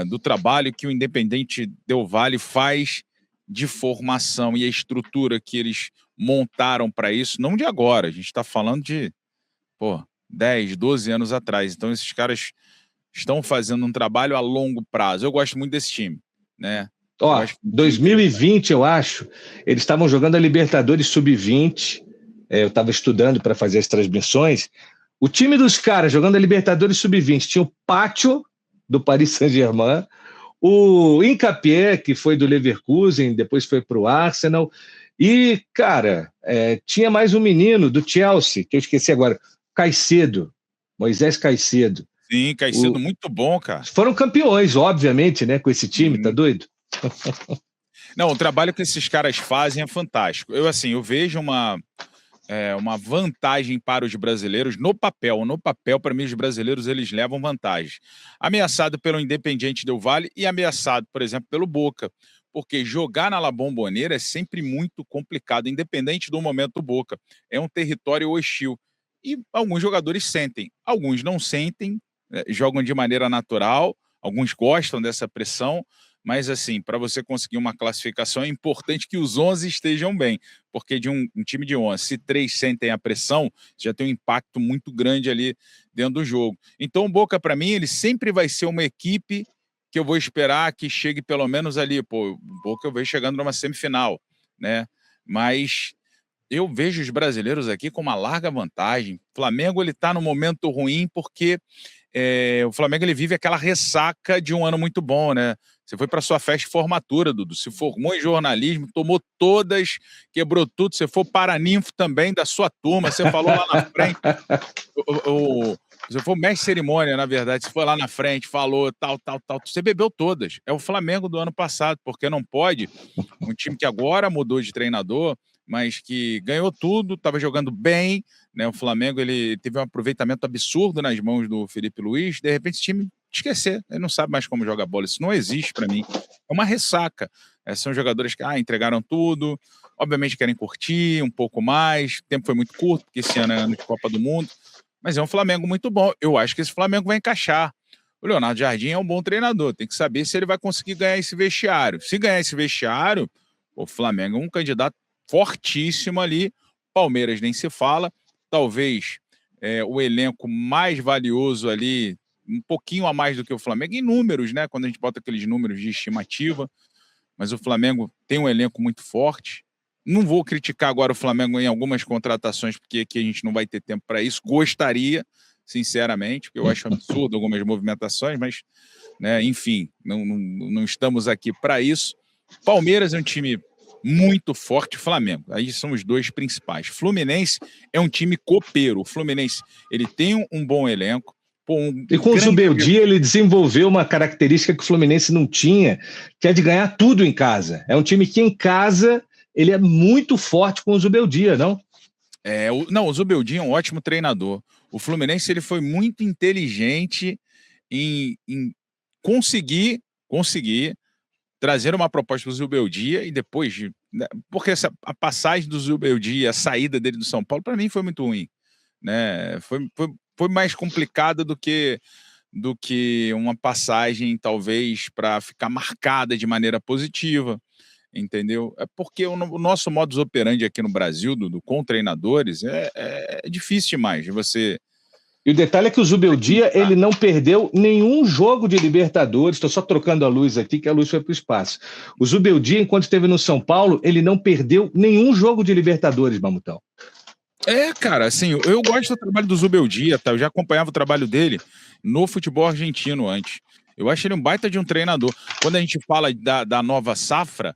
Speaker 2: Do trabalho que o Independiente Del Valle faz de formação e a estrutura que eles montaram para isso, não de agora, a gente está falando de 10, 12 anos atrás. Então, esses caras estão fazendo um trabalho a longo prazo. Eu gosto muito desse time, né?
Speaker 1: 2020, eu acho, eles estavam jogando a Libertadores Sub-20. Eu estava estudando para fazer as transmissões. O time dos caras jogando a Libertadores Sub-20 tinha o Pátio, do Paris Saint-Germain, o Hincapié, que foi do Leverkusen, depois foi para o Arsenal, e, cara, tinha mais um menino do Chelsea, que eu esqueci agora, Caicedo, Moisés Caicedo.
Speaker 2: Sim, Caicedo, muito bom, cara.
Speaker 1: Foram campeões, obviamente, né, com esse time, tá doido?
Speaker 2: Não, o trabalho que esses caras fazem é fantástico. Eu vejo uma vantagem para os brasileiros no papel. No papel, para mim, os brasileiros eles levam vantagem. Ameaçado pelo Independiente Del Valle e ameaçado, por exemplo, pelo Boca. Porque jogar na La Bombonera é sempre muito complicado, independente do momento do Boca. É um território hostil. E alguns jogadores sentem. Alguns não sentem, jogam de maneira natural. Alguns gostam dessa pressão. Mas, assim, para você conseguir uma classificação, é importante que os 11 estejam bem, porque de um time de 11, se 3 sentem a pressão, já tem um impacto muito grande ali dentro do jogo. Então, o Boca, para mim, ele sempre vai ser uma equipe que eu vou esperar que chegue pelo menos ali. O Boca eu vejo chegando numa semifinal, né? Mas eu vejo os brasileiros aqui com uma larga vantagem. O Flamengo, ele está no momento ruim porque o Flamengo ele vive aquela ressaca de um ano muito bom, né? Você foi para sua festa de formatura, Dudu. Se formou em jornalismo, tomou todas, quebrou tudo. Você foi paraninfo também da sua turma. Você falou lá na frente. Você foi o mestre de cerimônia, na verdade. Você foi lá na frente, falou tal. Você bebeu todas. É o Flamengo do ano passado, porque não pode. Um time que agora mudou de treinador, mas que ganhou tudo, estava jogando bem, né? O Flamengo ele teve um aproveitamento absurdo nas mãos do Felipe Luiz. De repente, esse time esquecer, ele não sabe mais como jogar bola. Isso não existe para mim. É uma ressaca. São jogadores que entregaram tudo, obviamente querem curtir um pouco mais. O tempo foi muito curto, porque esse ano é ano de Copa do Mundo. Mas é um Flamengo muito bom. Eu acho que esse Flamengo vai encaixar. O Leonardo Jardim é um bom treinador. Tem que saber se ele vai conseguir ganhar esse vestiário. Se ganhar esse vestiário, o Flamengo é um candidato fortíssimo ali. Palmeiras nem se fala. Talvez o elenco mais valioso ali, um pouquinho a mais do que o Flamengo, em números, né? Quando a gente bota aqueles números de estimativa. Mas o Flamengo tem um elenco muito forte. Não vou criticar agora o Flamengo em algumas contratações, porque aqui a gente não vai ter tempo para isso. Gostaria, sinceramente, porque eu acho absurdo algumas movimentações, mas, né, enfim, não estamos aqui para isso. Palmeiras é um time muito forte, Flamengo. Aí são os dois principais. Fluminense é um time copeiro. O Fluminense ele tem um bom elenco.
Speaker 1: E com o Zubeldia ele desenvolveu uma característica que o Fluminense não tinha, que é de ganhar tudo em casa. É um time que em casa ele é muito forte com o Zubeldia, não?
Speaker 2: O Zubeldia é um ótimo treinador. O Fluminense ele foi muito inteligente em conseguir trazer uma proposta do Zubeldia e depois porque a passagem do Zubeldia, a saída dele do São Paulo, para mim foi muito ruim, né? Foi mais complicada do que uma passagem talvez para ficar marcada de maneira positiva. entendeu? É porque o nosso modus operandi aqui no Brasil, com treinadores, é difícil demais de você...
Speaker 1: E o detalhe é que o Zubeldia, ele não perdeu nenhum jogo de Libertadores. Estou só trocando a luz aqui, que a luz foi para o espaço. O Zubeldia, enquanto esteve no São Paulo, ele não perdeu nenhum jogo de Libertadores, Mamutão.
Speaker 2: Cara, assim, eu gosto do trabalho do Zubeldia, tá? Eu já acompanhava o trabalho dele no futebol argentino antes. Eu acho ele um baita de um treinador. Quando a gente fala da nova safra,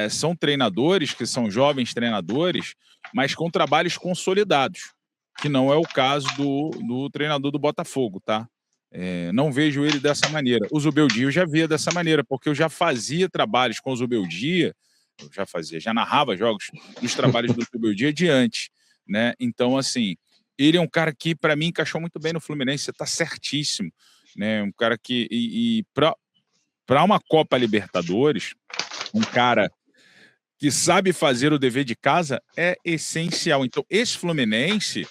Speaker 2: são treinadores que são jovens treinadores, mas com trabalhos consolidados, que não é o caso do treinador do Botafogo, tá? Não vejo ele dessa maneira. O Zubeldia eu já via dessa maneira, porque eu já fazia trabalhos com o Zubeldia, já narrava jogos dos trabalhos do Zubeldia adiante, né? Então, assim, ele é um cara que, para mim, encaixou muito bem no Fluminense, você tá certíssimo, né? Um cara que, para uma Copa Libertadores, um cara que sabe fazer o dever de casa é essencial. Então, esse Fluminense,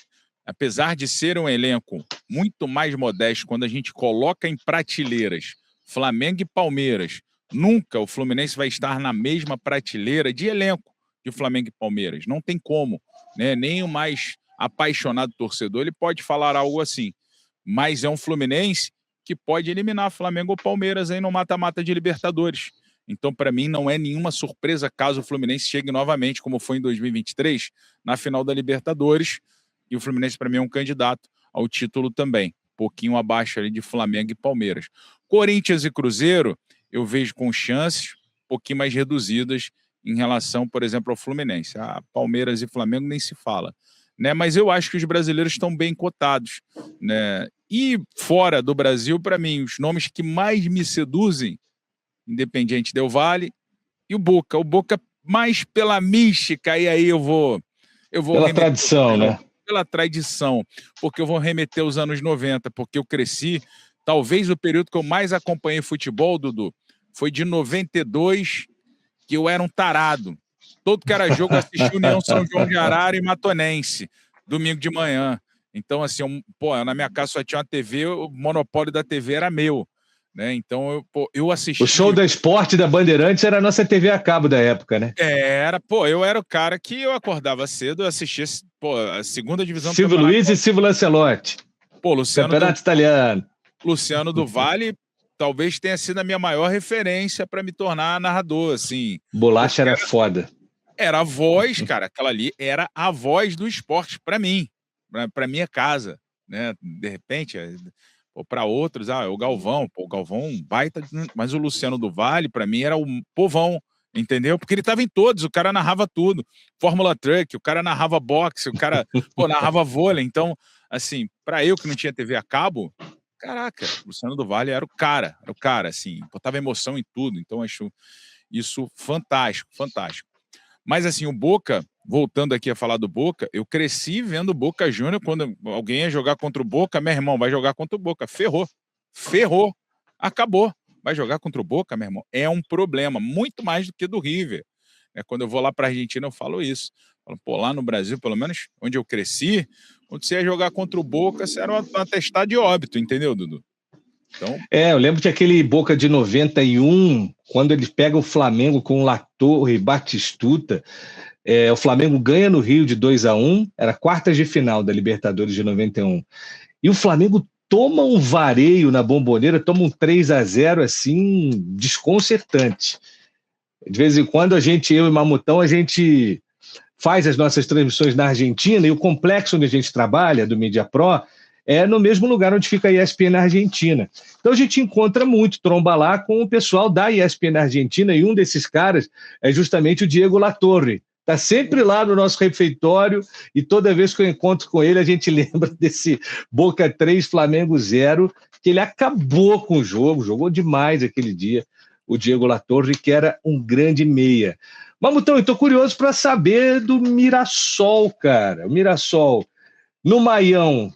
Speaker 2: apesar de ser um elenco muito mais modesto, quando a gente coloca em prateleiras Flamengo e Palmeiras, nunca o Fluminense vai estar na mesma prateleira de elenco de Flamengo e Palmeiras. Não tem como, né? Nem o mais apaixonado torcedor ele pode falar algo assim. Mas é um Fluminense que pode eliminar Flamengo ou Palmeiras aí no mata-mata de Libertadores. Então, para mim, não é nenhuma surpresa caso o Fluminense chegue novamente, como foi em 2023, na final da Libertadores. E o Fluminense, para mim, é um candidato ao título também, um pouquinho abaixo ali de Flamengo e Palmeiras. Corinthians e Cruzeiro, eu vejo com chances um pouquinho mais reduzidas em relação, por exemplo, ao Fluminense. Palmeiras e Flamengo nem se fala, né? Mas eu acho que os brasileiros estão bem cotados, né? E fora do Brasil, para mim, os nomes que mais me seduzem, Independiente Del Valle e o Boca. O Boca mais pela mística, e aí eu vou
Speaker 1: pela tradição, né?
Speaker 2: Pela tradição, porque eu vou remeter aos anos 90, porque eu cresci, talvez o período que eu mais acompanhei futebol, Dudu, foi de 92, que eu era um tarado. Todo que era jogo eu assistia União São João de Arara e Matonense, domingo de manhã. Então, assim, na minha casa só tinha uma TV, o monopólio da TV era meu, né? Então, eu assisti...
Speaker 1: O show da Esporte da Bandeirantes era a nossa TV a cabo da época, né?
Speaker 2: Eu era o cara que eu acordava cedo, eu assistia, a segunda divisão...
Speaker 1: Silvio Luiz e Silvio Lancelotti.
Speaker 2: Campeonato
Speaker 1: Italiano.
Speaker 2: Luciano do Vale talvez tenha sido a minha maior referência para me tornar narrador, assim.
Speaker 1: Bolacha era foda.
Speaker 2: Era a voz, cara, aquela ali era a voz do esporte para mim, para minha casa, né? De repente... para outros, o Galvão, o Galvão baita, mas o Luciano do Vale, para mim, era o povão, entendeu? Porque ele estava em todos, o cara narrava tudo. Fórmula Truck, o cara narrava boxe, o cara narrava vôlei. Então, assim, para eu que não tinha TV a cabo, caraca, o Luciano do Vale era o cara, assim, botava emoção em tudo. Então, acho isso fantástico, fantástico. Mas, assim, o Boca, voltando aqui a falar do Boca, eu cresci vendo o Boca Júnior, quando alguém ia jogar contra o Boca, meu irmão, vai jogar contra o Boca, ferrou, acabou, vai jogar contra o Boca, meu irmão, é um problema, muito mais do que do River. Quando eu vou lá para a Argentina, eu falo isso. Falo, lá no Brasil, pelo menos onde eu cresci, quando você ia jogar contra o Boca, você era um atestado de óbito, entendeu, Dudu? Então...
Speaker 1: eu lembro de aquele Boca de 91, quando ele pega o Flamengo com o Latorre e Batistuta, o Flamengo ganha no Rio de 2-1, era quartas de final da Libertadores de 91, e o Flamengo toma um vareio na Bombonera, toma um 3-0, assim, desconcertante. De vez em quando, eu e Mamutão, a gente faz as nossas transmissões na Argentina, e o complexo onde a gente trabalha, do Media Pro, é no mesmo lugar onde fica a ESPN na Argentina. Então a gente encontra muito, tromba lá com o pessoal da ESPN na Argentina, e um desses caras é justamente o Diego Latorre. Está sempre lá no nosso refeitório, e toda vez que eu encontro com ele, a gente lembra desse Boca 3, Flamengo 0, que ele acabou com o jogo, jogou demais aquele dia, o Diego Latorre, que era um grande meia. Mamutão, eu estou curioso para saber do Mirassol, cara. O Mirassol, no Maião,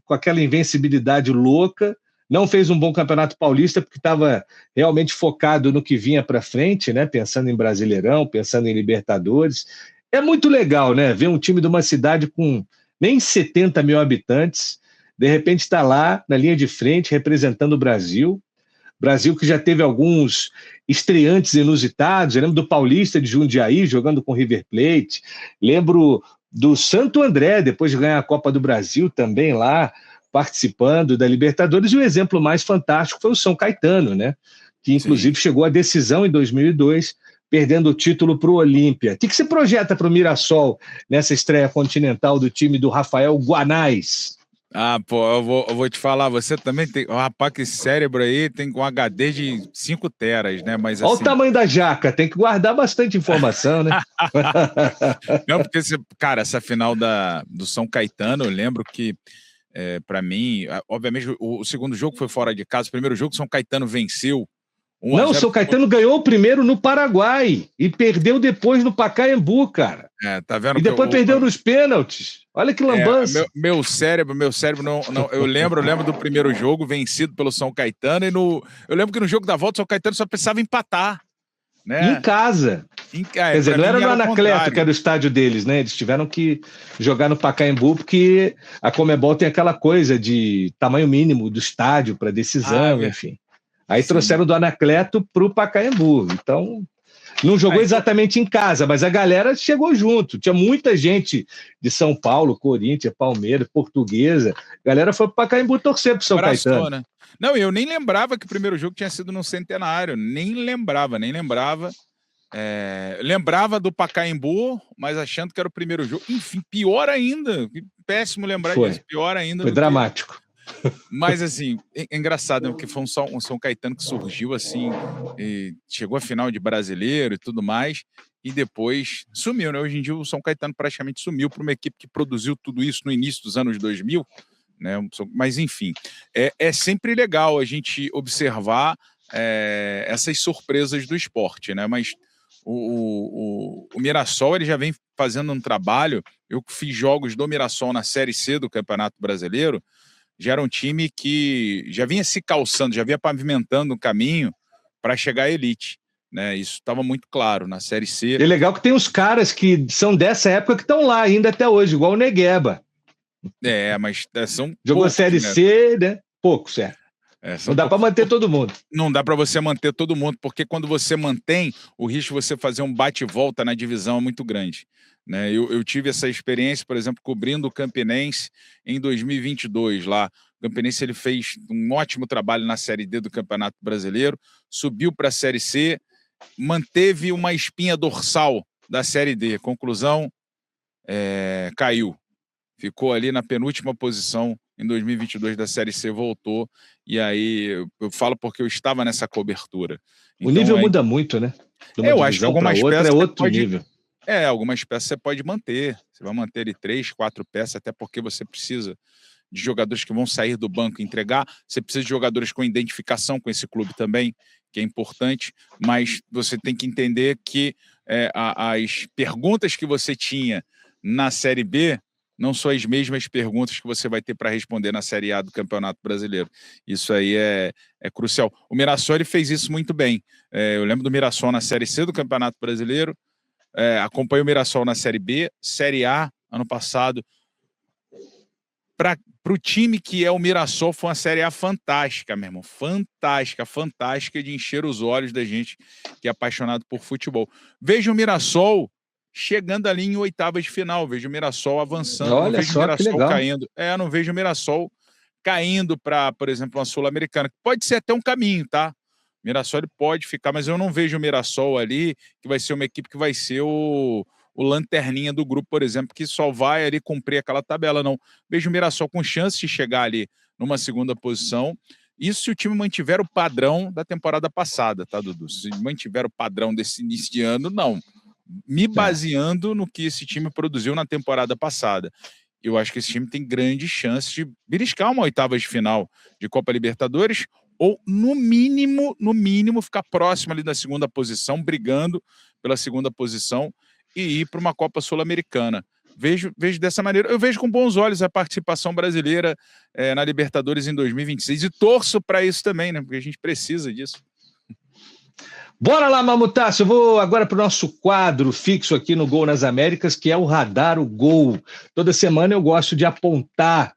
Speaker 1: com aquela invencibilidade louca, não fez um bom campeonato paulista porque estava realmente focado no que vinha para frente, né? Pensando em Brasileirão, pensando em Libertadores. É muito legal, né? Ver um time de uma cidade com nem 70 mil habitantes, de repente está lá na linha de frente representando o Brasil. Brasil que já teve alguns estreantes inusitados. Eu lembro do Paulista de Jundiaí jogando com River Plate. Lembro do Santo André, depois de ganhar a Copa do Brasil, também lá participando da Libertadores. E o exemplo mais fantástico foi o São Caetano, né? Que inclusive chegou à decisão em 2002, perdendo o título para o Olímpia. O que você projeta para o Mirassol nessa estreia continental do time do Rafael Guanais?
Speaker 2: Eu vou te falar, você também tem... Rapaz, que esse cérebro aí tem um HD de 5 teras, né? Mas,
Speaker 1: olha o tamanho da jaca, tem que guardar bastante informação, né?
Speaker 2: Não, porque, cara, essa final do São Caetano, eu lembro que, para mim, obviamente, o segundo jogo foi fora de casa, o primeiro jogo São Caetano venceu.
Speaker 1: Não, o São Caetano ganhou o primeiro no Paraguai e perdeu depois no Pacaembu, cara.
Speaker 2: Tá vendo?
Speaker 1: E depois perdeu nos pênaltis. Olha que lambança.
Speaker 2: Meu cérebro não. Eu lembro do primeiro jogo vencido pelo São Caetano eu lembro que no jogo da volta o São Caetano só precisava empatar, né?
Speaker 1: Em casa. Quer dizer, não era no Anacleto, que era o estádio deles, né? Eles tiveram que jogar no Pacaembu porque a Conmebol tem aquela coisa de tamanho mínimo do estádio para decisão, enfim. Aí trouxeram do Anacleto para o Pacaembu. Então, não jogou exatamente em casa, mas a galera chegou junto. Tinha muita gente de São Paulo, Corinthians, Palmeiras, Portuguesa. A galera foi para o Pacaembu torcer para o São Caetano.
Speaker 2: Né? Não, eu nem lembrava que o primeiro jogo tinha sido no Centenário. Nem lembrava. Lembrava do Pacaembu, mas achando que era o primeiro jogo. Enfim, pior ainda. Péssimo lembrar disso. Pior ainda.
Speaker 1: Foi dramático.
Speaker 2: Mas, assim, é engraçado, né? Porque foi um São Caetano que surgiu, assim, chegou à final de brasileiro e tudo mais, e depois sumiu, né? Hoje em dia o São Caetano praticamente sumiu para uma equipe que produziu tudo isso no início dos anos 2000, né? Mas, enfim, é sempre legal a gente observar essas surpresas do esporte, né? Mas o Mirassol, ele já vem fazendo um trabalho. Eu fiz jogos do Mirassol na Série C do Campeonato Brasileiro. Já era um time que já vinha se calçando, já vinha pavimentando um caminho para chegar à elite, né? Isso estava muito claro na Série C.
Speaker 1: É legal que tem os caras que são dessa época que estão lá ainda até hoje, igual o Negueba.
Speaker 2: Mas são
Speaker 1: jogou
Speaker 2: poucos,
Speaker 1: Série C, né? Poucos, não dá para manter todo mundo.
Speaker 2: Não dá para você manter todo mundo, porque quando você mantém, o risco de você fazer um bate-volta na divisão é muito grande. Né? Eu tive essa experiência, por exemplo, cobrindo o Campinense em 2022 lá. O Campinense, ele fez um ótimo trabalho na Série D do Campeonato Brasileiro, subiu para a Série C, manteve uma espinha dorsal da Série D. Conclusão, caiu. Ficou ali na penúltima posição em 2022 da Série C, voltou. E aí, eu falo porque eu estava nessa cobertura.
Speaker 1: Então, o nível muda muito, né?
Speaker 2: Eu acho que algumas peças
Speaker 1: é outro nível.
Speaker 2: Algumas peças você pode manter. Você vai manter ali 3, 4 peças, até porque você precisa de jogadores que vão sair do banco e entregar. Você precisa de jogadores com identificação com esse clube também, que é importante. Mas você tem que entender que as perguntas que você tinha na Série B não são as mesmas perguntas que você vai ter para responder na Série A do Campeonato Brasileiro. Isso aí é crucial. O Mirassol, ele fez isso muito bem. Eu lembro do Mirassol na Série C do Campeonato Brasileiro. Acompanhei o Mirassol na Série B, Série A, ano passado. Para o time que é o Mirassol, foi uma Série A fantástica, meu irmão. Fantástica de encher os olhos da gente que é apaixonado por futebol. Veja o Mirassol chegando ali em oitavas de final, vejo o Mirassol avançando,
Speaker 1: olha,
Speaker 2: não vejo o Mirassol caindo. Não vejo o Mirassol caindo para, por exemplo, uma Sul-Americana, que pode ser até um caminho, tá? Mirassol ele pode ficar, mas eu não vejo o Mirassol ali, que vai ser uma equipe que vai ser o lanterninha do grupo, por exemplo, que só vai ali cumprir aquela tabela, não. Vejo o Mirassol com chance de chegar ali numa segunda posição. Isso se o time mantiver o padrão da temporada passada, tá, Dudu? Se mantiver o padrão desse início de ano, não. Me baseando no que esse time produziu na temporada passada. Eu acho que esse time tem grande chance de beliscar uma oitava de final de Copa Libertadores, ou no mínimo ficar próximo ali da segunda posição, brigando pela segunda posição e ir para uma Copa Sul-Americana. Vejo dessa maneira. Eu vejo com bons olhos a participação brasileira na Libertadores em 2026 e torço para isso também, né? Porque a gente precisa disso.
Speaker 1: Bora lá, Mamutaço. Eu vou agora para o nosso quadro fixo aqui no Gol nas Américas, que é o Radar o Gol. Toda semana eu gosto de apontar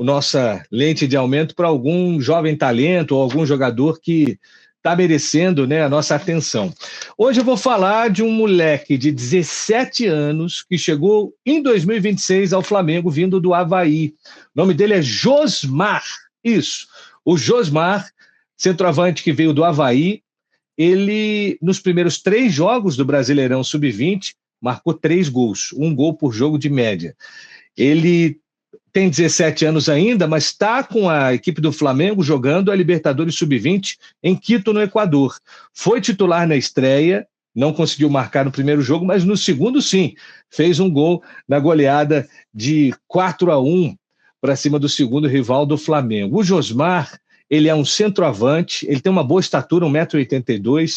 Speaker 1: nossa lente de aumento para algum jovem talento ou algum jogador que está merecendo, né, a nossa atenção. Hoje eu vou falar de um moleque de 17 anos que chegou em 2026 ao Flamengo, vindo do Avaí. O nome dele é Josmar. Isso, o Josmar, centroavante que veio do Avaí. Ele, nos primeiros 3 jogos do Brasileirão Sub-20, marcou 3 gols, 1 gol por jogo de média. Ele tem 17 anos ainda, mas está com a equipe do Flamengo jogando a Libertadores Sub-20 em Quito, no Equador. Foi titular na estreia, não conseguiu marcar no primeiro jogo, mas no segundo sim, fez um gol na goleada de 4-1 para cima do segundo rival do Flamengo. O Josmar, ele é um centroavante, ele tem uma boa estatura, 1,82 m,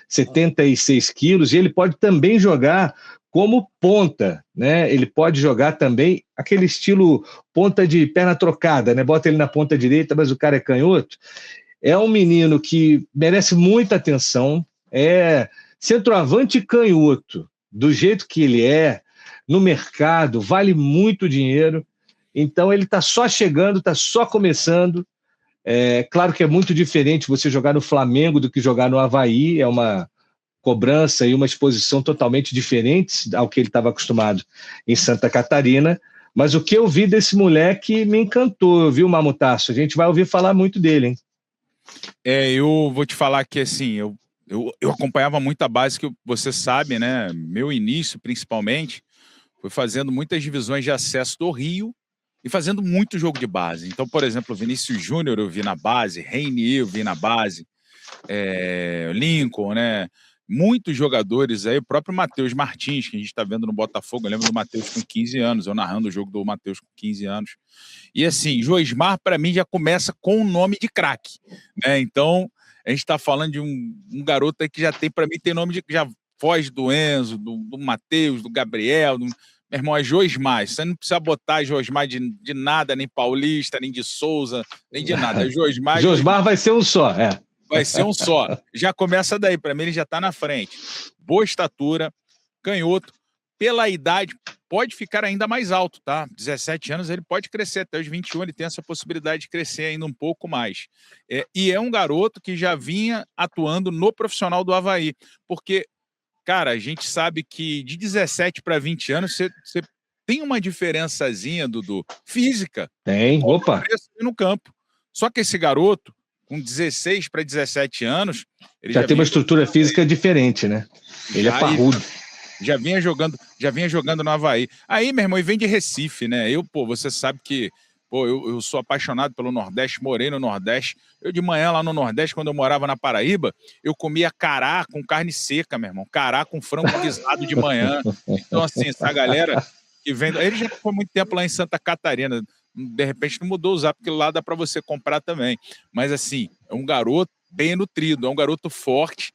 Speaker 1: 76 quilos, e ele pode também jogar como ponta, né? Ele pode jogar também aquele estilo ponta de perna trocada, né? Bota ele na ponta direita, mas o cara é canhoto. É um menino que merece muita atenção, é centroavante canhoto, do jeito que ele é, no mercado, vale muito dinheiro. Então ele está só chegando, está só começando. É claro que é muito diferente você jogar no Flamengo do que jogar no Avaí, é uma cobrança e uma exposição totalmente diferentes ao que ele estava acostumado em Santa Catarina, mas o que eu vi desse moleque me encantou, viu, Mamutasso? A gente vai ouvir falar muito dele, hein?
Speaker 2: Eu vou te falar que, assim, eu acompanhava muito a base, que você sabe, né? Meu início, principalmente, foi fazendo muitas divisões de acesso do Rio e fazendo muito jogo de base. Então, por exemplo, Vinícius Júnior eu vi na base, Reinier eu vi na base, Lincoln, né? Muitos jogadores aí, o próprio Matheus Martins, que a gente está vendo no Botafogo. Eu lembro do Matheus com 15 anos, eu narrando o jogo do Matheus com 15 anos. E assim, Josmar, para mim, já começa com o nome de craque, né? Então, a gente está falando de um garoto aí que já tem, para mim, tem nome de. Já foge do Enzo, do Matheus, do Gabriel. Meu irmão, é Josmar. Você não precisa botar Josmar de nada, nem Paulista, nem de Souza, nem de nada. É Josmar.
Speaker 1: Josmar vai ser um só,
Speaker 2: Vai ser um só. Já começa daí. Para mim, ele já está na frente. Boa estatura, canhoto. Pela idade, pode ficar ainda mais alto, tá? 17 anos, ele pode crescer. Até os 21, ele tem essa possibilidade de crescer ainda um pouco mais. E é um garoto que já vinha atuando no profissional do Avaí. Porque, cara, a gente sabe que de 17 para 20 anos, você tem uma diferençazinha, Dudu, física.
Speaker 1: Tem, opa.
Speaker 2: No campo. Só que esse garoto, com 16 para 17 anos... Ele
Speaker 1: já tem uma estrutura física diferente, né? Ele é parrudo.
Speaker 2: Já vinha jogando no Avaí. Aí, meu irmão, e vem de Recife, né? Você sabe que eu sou apaixonado pelo Nordeste, morei no Nordeste. Eu de manhã lá no Nordeste, quando eu morava na Paraíba, eu comia cará com carne seca, meu irmão. Cará com frango guisado de manhã. Então, assim, essa galera que vem... Ele já ficou muito tempo lá em Santa Catarina. De repente não mudou o zap, porque lá dá para você comprar também. Mas, assim, é um garoto bem nutrido, é um garoto forte.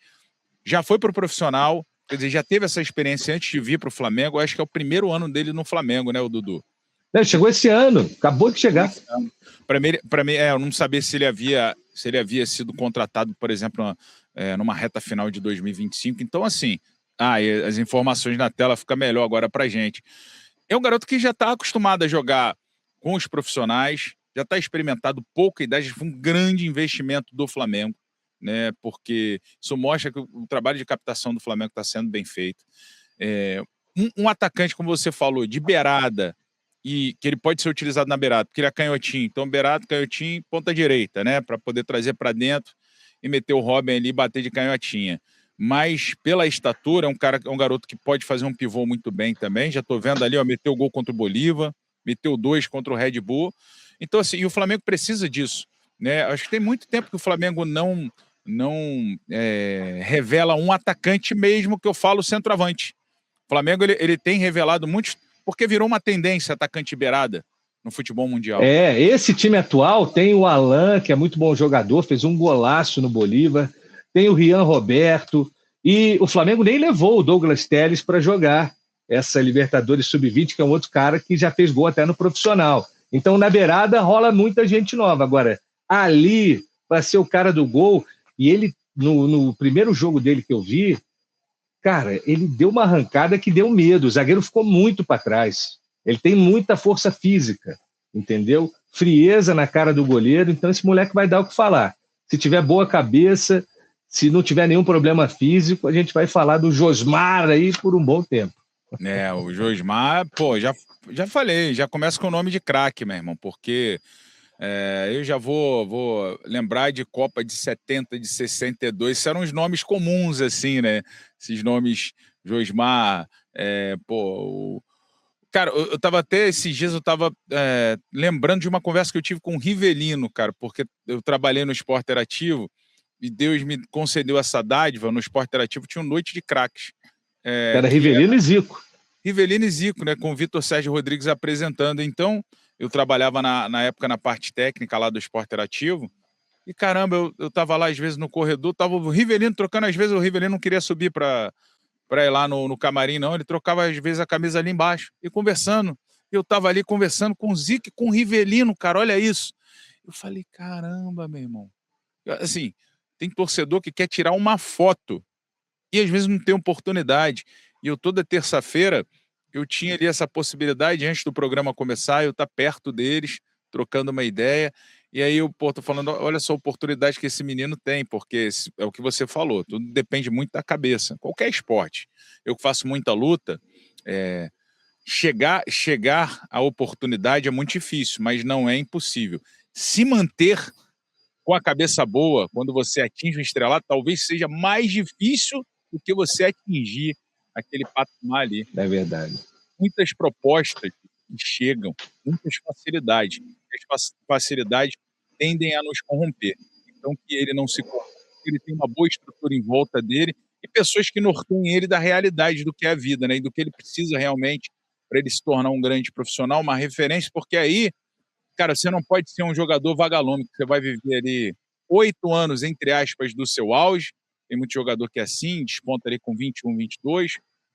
Speaker 2: Já foi pro profissional, quer dizer, já teve essa experiência antes de vir para o Flamengo. Eu acho que é o primeiro ano dele no Flamengo, né, o Dudu?
Speaker 1: Chegou esse ano, acabou de chegar.
Speaker 2: Para mim, eu não sabia se ele havia sido contratado, por exemplo, numa reta final de 2025. Então, assim, as informações na tela ficam melhor agora para gente. É um garoto que já está acostumado a jogar com os profissionais, já está experimentado, pouca idade, foi um grande investimento do Flamengo, né? Porque isso mostra que o trabalho de captação do Flamengo está sendo bem feito. Um atacante, como você falou, de beirada, e que ele pode ser utilizado na beirada, porque ele é canhotinho. Então, beirada, canhotinho, ponta direita, né? Para poder trazer para dentro e meter o Robin ali e bater de canhotinha. Mas, pela estatura, é um garoto que pode fazer um pivô muito bem também. Já estou vendo ali, meteu o gol contra o Bolívar, meteu 2 contra o Red Bull. Então, assim, e o Flamengo precisa disso, né? Acho que tem muito tempo que o Flamengo não revela um atacante, mesmo que eu falo centroavante. O Flamengo ele tem revelado muitos, porque virou uma tendência atacante beirada no futebol mundial.
Speaker 1: Esse time atual tem o Alan, que é muito bom jogador, fez um golaço no Bolívar, tem o Rian Roberto, e o Flamengo nem levou o Douglas Telles para jogar essa Libertadores Sub-20, que é um outro cara que já fez gol até no profissional. Então, na beirada, rola muita gente nova. Agora, ali, para ser o cara do gol, e ele, no primeiro jogo dele que eu vi, cara, ele deu uma arrancada que deu medo. O zagueiro ficou muito para trás. Ele tem muita força física, entendeu? frieza na cara do goleiro. Então esse moleque vai dar o que falar. Se tiver boa cabeça, se não tiver nenhum problema físico, a gente vai falar do Josmar aí por um bom tempo.
Speaker 2: O Josmar, pô, já falei, já começa com o nome de craque, meu irmão, porque eu já vou lembrar de Copa de 70, de 62, esses eram os nomes comuns, assim, né? Esses nomes, Josmar, Cara, eu tava até esses dias, eu tava lembrando de uma conversa que eu tive com o Rivelino, cara, porque eu trabalhei no Esporte Interativo e Deus me concedeu essa dádiva. No Esporte Interativo tinha um Noite de Craques.
Speaker 1: Era Rivelino e Zico.
Speaker 2: Rivelino e Zico, né? Com o Vitor Sérgio Rodrigues apresentando. Então, eu trabalhava na época na parte técnica lá do Esporte Interativo. E caramba, eu tava lá às vezes no corredor, tava o Rivelino trocando, às vezes o Rivelino não queria subir para ir lá no camarim, não. Ele trocava às vezes a camisa ali embaixo e conversando. Eu tava ali conversando com o Zico e com o Rivelino, cara, olha isso. Eu falei, caramba, meu irmão. Assim, tem torcedor que quer tirar uma foto e às vezes não tem oportunidade. E eu toda terça-feira eu tinha ali essa possibilidade, antes do programa começar, eu estar perto deles, trocando uma ideia. E aí eu tô falando, olha só a oportunidade que esse menino tem, porque é o que você falou, tudo depende muito da cabeça. Qualquer esporte. Eu que faço muita luta, chegar à oportunidade é muito difícil, mas não é impossível. Se manter com a cabeça boa, quando você atinge o estrelado, talvez seja mais difícil do que você atingir aquele patamar ali.
Speaker 1: É verdade.
Speaker 2: Muitas propostas chegam, muitas facilidades. As facilidades tendem a nos corromper. Então, que ele não se corrompa, ele tem uma boa estrutura em volta dele e pessoas que norteiem ele da realidade do que é a vida, né? E do que ele precisa realmente para ele se tornar um grande profissional, uma referência, porque aí, cara, você não pode ser um jogador vagalume, que você vai viver ali 8 anos, entre aspas, do seu auge. Tem muito jogador que é assim, desponta ali com 21, 22.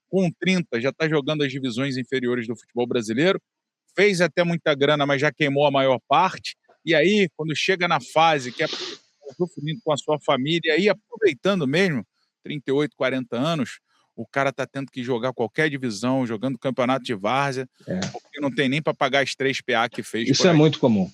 Speaker 2: Com 30, já está jogando as divisões inferiores do futebol brasileiro. Fez até muita grana, mas já queimou a maior parte. E aí, quando chega na fase que é sofrendo com a sua família, e aí aproveitando mesmo, 38, 40 anos, o cara está tendo que jogar qualquer divisão, jogando campeonato de várzea, porque não tem nem para pagar as 3 PA que fez.
Speaker 1: Isso é muito comum.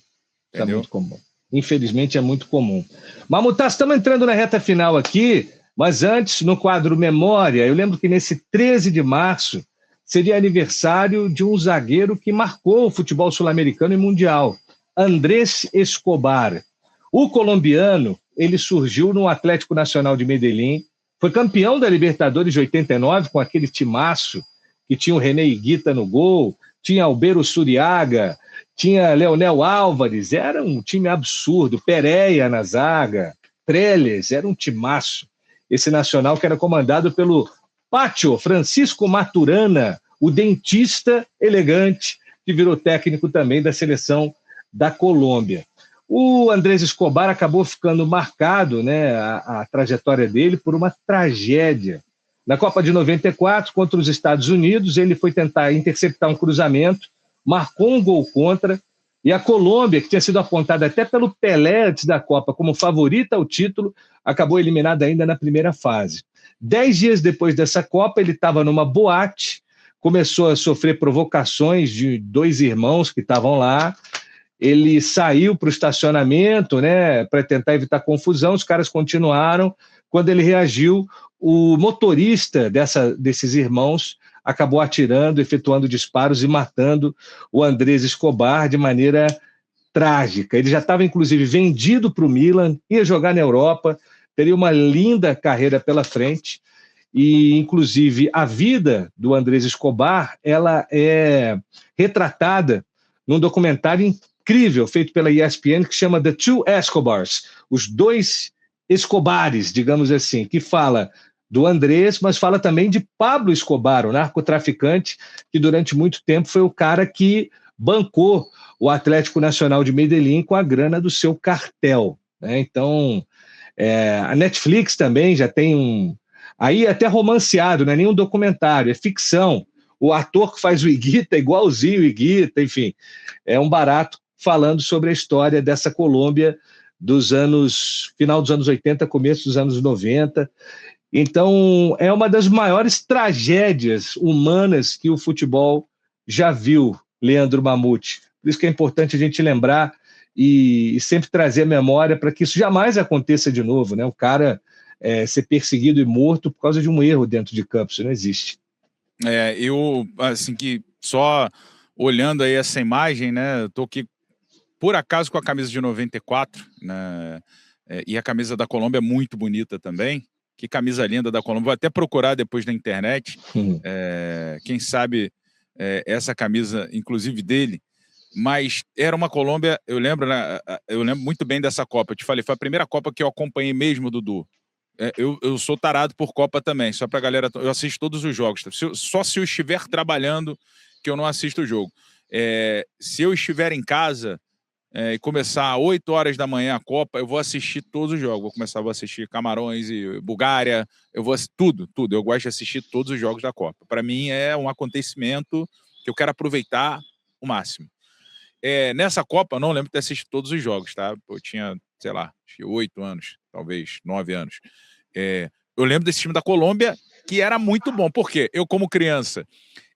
Speaker 1: Isso é muito comum. Infelizmente, é muito comum. Mamutá, estamos entrando na reta final aqui, mas antes, no quadro Memória, eu lembro que nesse 13 de março seria aniversário de um zagueiro que marcou o futebol sul-americano e mundial, Andrés Escobar. O colombiano, ele surgiu no Atlético Nacional de Medellín, foi campeão da Libertadores de 89 com aquele timaço que tinha o René Higuita no gol, tinha Albero Suriaga, tinha Leonel Álvares, era um time absurdo, Pereira na zaga, Trelles, era um timaço. Esse Nacional que era comandado pelo Pátio Francisco Maturana, o dentista elegante, que virou técnico também da seleção da Colômbia. O Andrés Escobar acabou ficando marcado, né, a trajetória dele por uma tragédia. Na Copa de 94, contra os Estados Unidos, ele foi tentar interceptar um cruzamento, marcou um gol contra, e a Colômbia, que tinha sido apontada até pelo Pelé antes da Copa como favorita ao título, acabou eliminada ainda na primeira fase. 10 dias depois dessa Copa, ele estava numa boate, começou a sofrer provocações de 2 irmãos que estavam lá. Ele saiu para o estacionamento, né, para tentar evitar confusão, os caras continuaram. Quando ele reagiu, o motorista desses irmãos acabou atirando, efetuando disparos e matando o Andrés Escobar de maneira trágica. Ele já estava, inclusive, vendido para o Milan, ia jogar na Europa, teria uma linda carreira pela frente. E, inclusive, a vida do Andrés Escobar, ela é retratada num documentário incrível feito pela ESPN que chama The Two Escobars, os 2 Escobares, digamos assim, que fala do Andrés, mas fala também de Pablo Escobar, o narcotraficante, que durante muito tempo foi o cara que bancou o Atlético Nacional de Medellín com a grana do seu cartel, né? Então, a Netflix também já tem aí até romanceado, não é nem um documentário, é ficção. O ator que faz o Higuita é igualzinho o Higuita, enfim, é um barato falando sobre a história dessa Colômbia final dos anos 80, começo dos anos 90. Então, é uma das maiores tragédias humanas que o futebol já viu, Leandro Mamute. Por isso que é importante a gente lembrar e sempre trazer a memória para que isso jamais aconteça de novo, né? O cara ser perseguido e morto por causa de um erro dentro de campo, isso não existe.
Speaker 2: Eu, assim, que só olhando aí essa imagem, né, eu tô aqui, por acaso, com a camisa de 94, né, e a camisa da Colômbia é muito bonita também. Que camisa linda da Colômbia, vou até procurar depois na internet, quem sabe essa camisa, inclusive dele, mas era uma Colômbia, eu lembro muito bem dessa Copa, eu te falei, foi a primeira Copa que eu acompanhei mesmo, Dudu. Eu sou tarado por Copa também, só pra galera, eu assisto todos os jogos, só se eu estiver trabalhando que eu não assisto o jogo. Se eu estiver em casa e começar às 8 horas da manhã a Copa, eu vou assistir todos os jogos, vou assistir Camarões e Bulgária, eu vou assistir tudo, eu gosto de assistir todos os jogos da Copa. Para mim é um acontecimento que eu quero aproveitar o máximo. Nessa Copa, eu não lembro de ter assistido todos os jogos, tá? Eu tinha, sei lá, 8 anos, talvez 9 anos. Eu lembro desse time da Colômbia, que era muito bom. Por quê? Eu, como criança,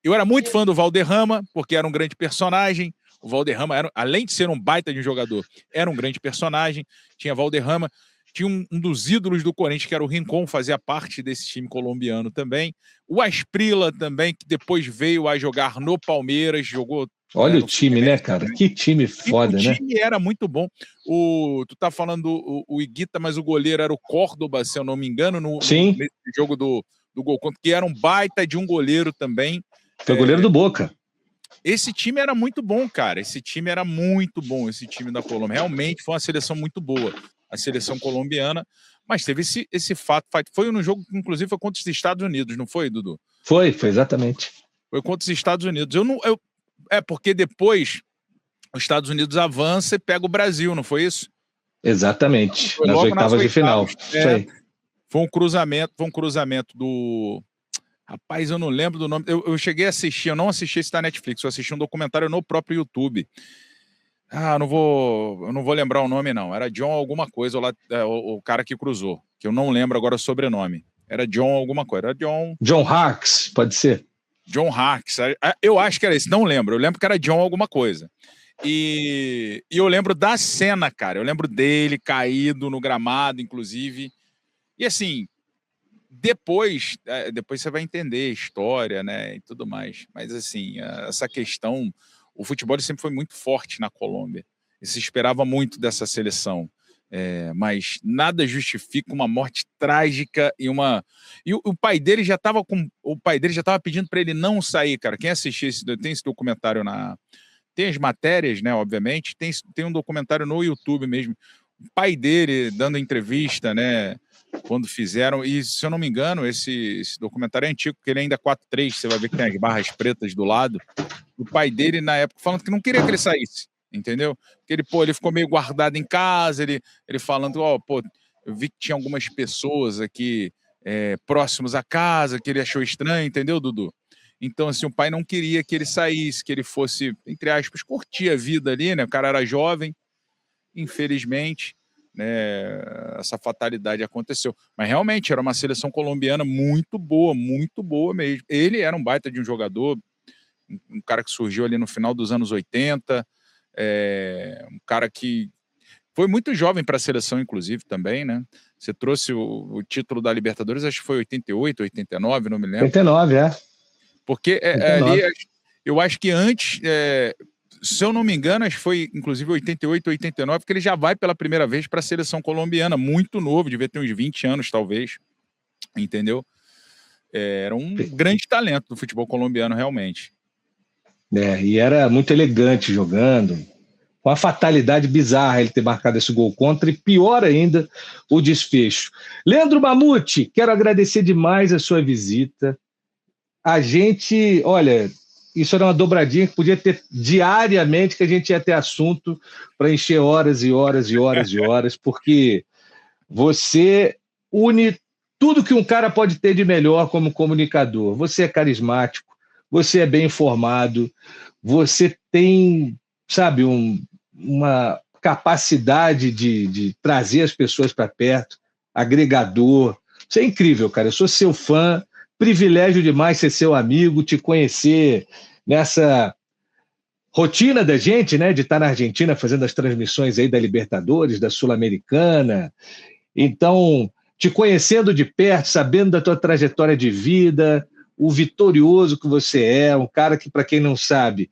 Speaker 2: eu era muito fã do Valderrama, porque era um grande personagem. O Valderrama, além de ser um baita de um jogador, era um grande personagem. Tinha Valderrama, tinha um dos ídolos do Corinthians, que era o Rincón, fazia parte desse time colombiano também. O Asprilla também, que depois veio a jogar no Palmeiras, jogou...
Speaker 1: Olha o time, né, cara? Que time foda, né?
Speaker 2: O time era muito bom. Tu tá falando o Higuita, mas o goleiro era o Córdoba, se eu não me engano, nesse jogo do gol contra, que era um baita de um goleiro também.
Speaker 1: Foi goleiro do Boca.
Speaker 2: Esse time era muito bom, cara. Esse time era muito bom, esse time da Colômbia. Realmente foi uma seleção muito boa, a seleção colombiana. Mas teve esse fato. Foi no jogo, inclusive, foi contra os Estados Unidos, não foi, Dudu?
Speaker 1: Foi exatamente.
Speaker 2: Foi contra os Estados Unidos. Porque depois os Estados Unidos avança e pega o Brasil, não foi isso?
Speaker 1: Exatamente, nas oitavas de final.
Speaker 2: Foi um cruzamento do... Rapaz, eu não lembro do nome. Eu cheguei a assistir, eu não assisti esse da Netflix, eu assisti um documentário no próprio YouTube. Eu não vou lembrar o nome, não. Era John alguma coisa, o cara que cruzou, que eu não lembro agora o sobrenome. Era John alguma coisa. Era
Speaker 1: John Harkes, pode ser?
Speaker 2: John Harkes. Eu acho que era esse, não lembro. Eu lembro que era John alguma coisa. E eu lembro da cena, cara. Eu lembro dele caído no gramado, inclusive. E assim... Depois você vai entender a história, né, e tudo mais. Mas, assim, essa questão... O futebol sempre foi muito forte na Colômbia. E se esperava muito dessa seleção. Mas nada justifica uma morte trágica e uma... E o pai dele já estava pedindo para ele não sair, cara. Quem assistiu tem esse documentário Tem as matérias, né, obviamente. Tem um documentário no YouTube mesmo. O pai dele dando entrevista, né, quando fizeram, e se eu não me engano, esse documentário é antigo, porque ele ainda é 4:3, você vai ver que tem as barras pretas do lado. O pai dele, na época, falando que não queria que ele saísse, entendeu? Porque ele ficou meio guardado em casa, ele falando, eu vi que tinha algumas pessoas aqui próximos à casa, que ele achou estranho, entendeu, Dudu? Então, assim, o pai não queria que ele saísse, que ele fosse, entre aspas, curtir a vida ali, né? O cara era jovem, infelizmente, né, essa fatalidade aconteceu. Mas realmente era uma seleção colombiana muito boa mesmo. Ele era um baita de um jogador, um cara que surgiu ali no final dos anos 80, um cara que foi muito jovem para a seleção, inclusive, também, né? Você trouxe o título da Libertadores, acho que foi 88, 89, não me lembro.
Speaker 1: 89,
Speaker 2: Porque 89. Ali, eu acho que antes... se eu não me engano, acho que foi inclusive 88, 89, que ele já vai pela primeira vez para a seleção colombiana, muito novo, devia ter uns 20 anos, talvez, entendeu? Era um grande talento do futebol colombiano, realmente.
Speaker 1: E era muito elegante jogando, com a fatalidade bizarra ele ter marcado esse gol contra, e pior ainda, o desfecho. Leandro Mamute, quero agradecer demais a sua visita. A gente, olha... Isso era uma dobradinha que podia ter diariamente, que a gente ia ter assunto para encher horas e horas e horas e horas, porque você une tudo que um cara pode ter de melhor como comunicador. Você é carismático, você é bem informado, você tem, sabe, uma capacidade de trazer as pessoas para perto, agregador. Isso é incrível, cara. Eu sou seu fã. Privilégio demais ser seu amigo, te conhecer nessa rotina da gente, né, de estar na Argentina fazendo as transmissões aí da Libertadores, da Sul-Americana. Então, te conhecendo de perto, sabendo da tua trajetória de vida, o vitorioso que você é, um cara que, para quem não sabe,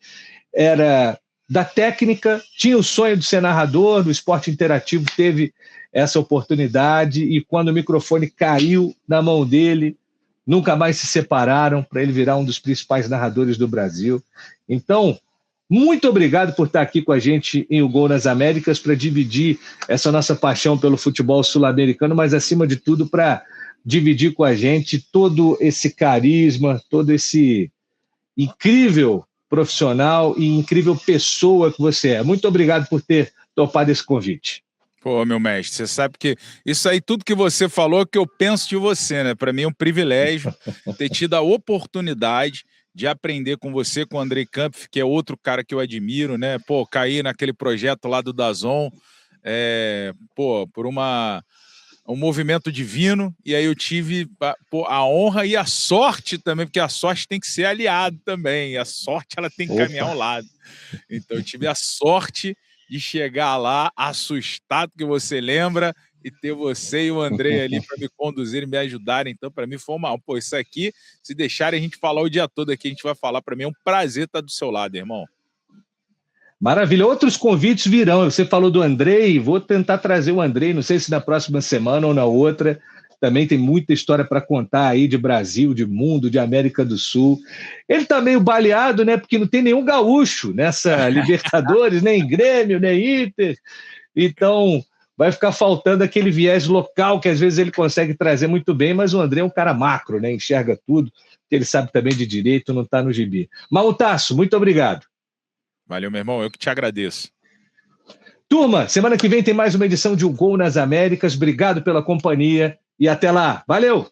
Speaker 1: era da técnica, tinha o sonho de ser narrador, do esporte interativo teve essa oportunidade, e quando o microfone caiu na mão dele, nunca mais se separaram para ele virar um dos principais narradores do Brasil. Então, muito obrigado por estar aqui com a gente em O Gol nas Américas, para dividir essa nossa paixão pelo futebol sul-americano, mas, acima de tudo, para dividir com a gente todo esse carisma, todo esse incrível profissional e incrível pessoa que você é. Muito obrigado por ter topado esse convite.
Speaker 2: Pô, meu mestre, você sabe que isso aí, tudo que você falou, que eu penso de você, né? Para mim é um privilégio ter tido a oportunidade de aprender com você, com o Andrei Kampf, que é outro cara que eu admiro, né? Pô, caí naquele projeto lá do DAZN, por um movimento divino, e aí eu tive a honra e a sorte também, porque a sorte tem que ser aliado também, e a sorte ela tem que caminhar ao lado. Então eu tive a sorte de chegar lá assustado, que você lembra, e ter você e o Andrei ali para me conduzirem, me ajudarem. Então, para mim foi uma... Pô, isso aqui, se deixarem a gente falar o dia todo aqui, a gente vai falar. Para mim é um prazer estar do seu lado, irmão.
Speaker 1: Maravilha. Outros convites virão. Você falou do Andrei, vou tentar trazer o Andrei, não sei se na próxima semana ou na outra. Também tem muita história para contar aí de Brasil, de mundo, de América do Sul. Ele está meio baleado, né? Porque não tem nenhum gaúcho nessa Libertadores, nem Grêmio, nem Inter. Então, vai ficar faltando aquele viés local que às vezes ele consegue trazer muito bem, mas o André é um cara macro, né? Enxerga tudo, ele sabe também de direito, não está no gibi. Mautaço, muito obrigado.
Speaker 2: Valeu, meu irmão, eu que te agradeço.
Speaker 1: Turma, semana que vem tem mais uma edição de O Gol nas Américas. Obrigado pela companhia e até lá. Valeu!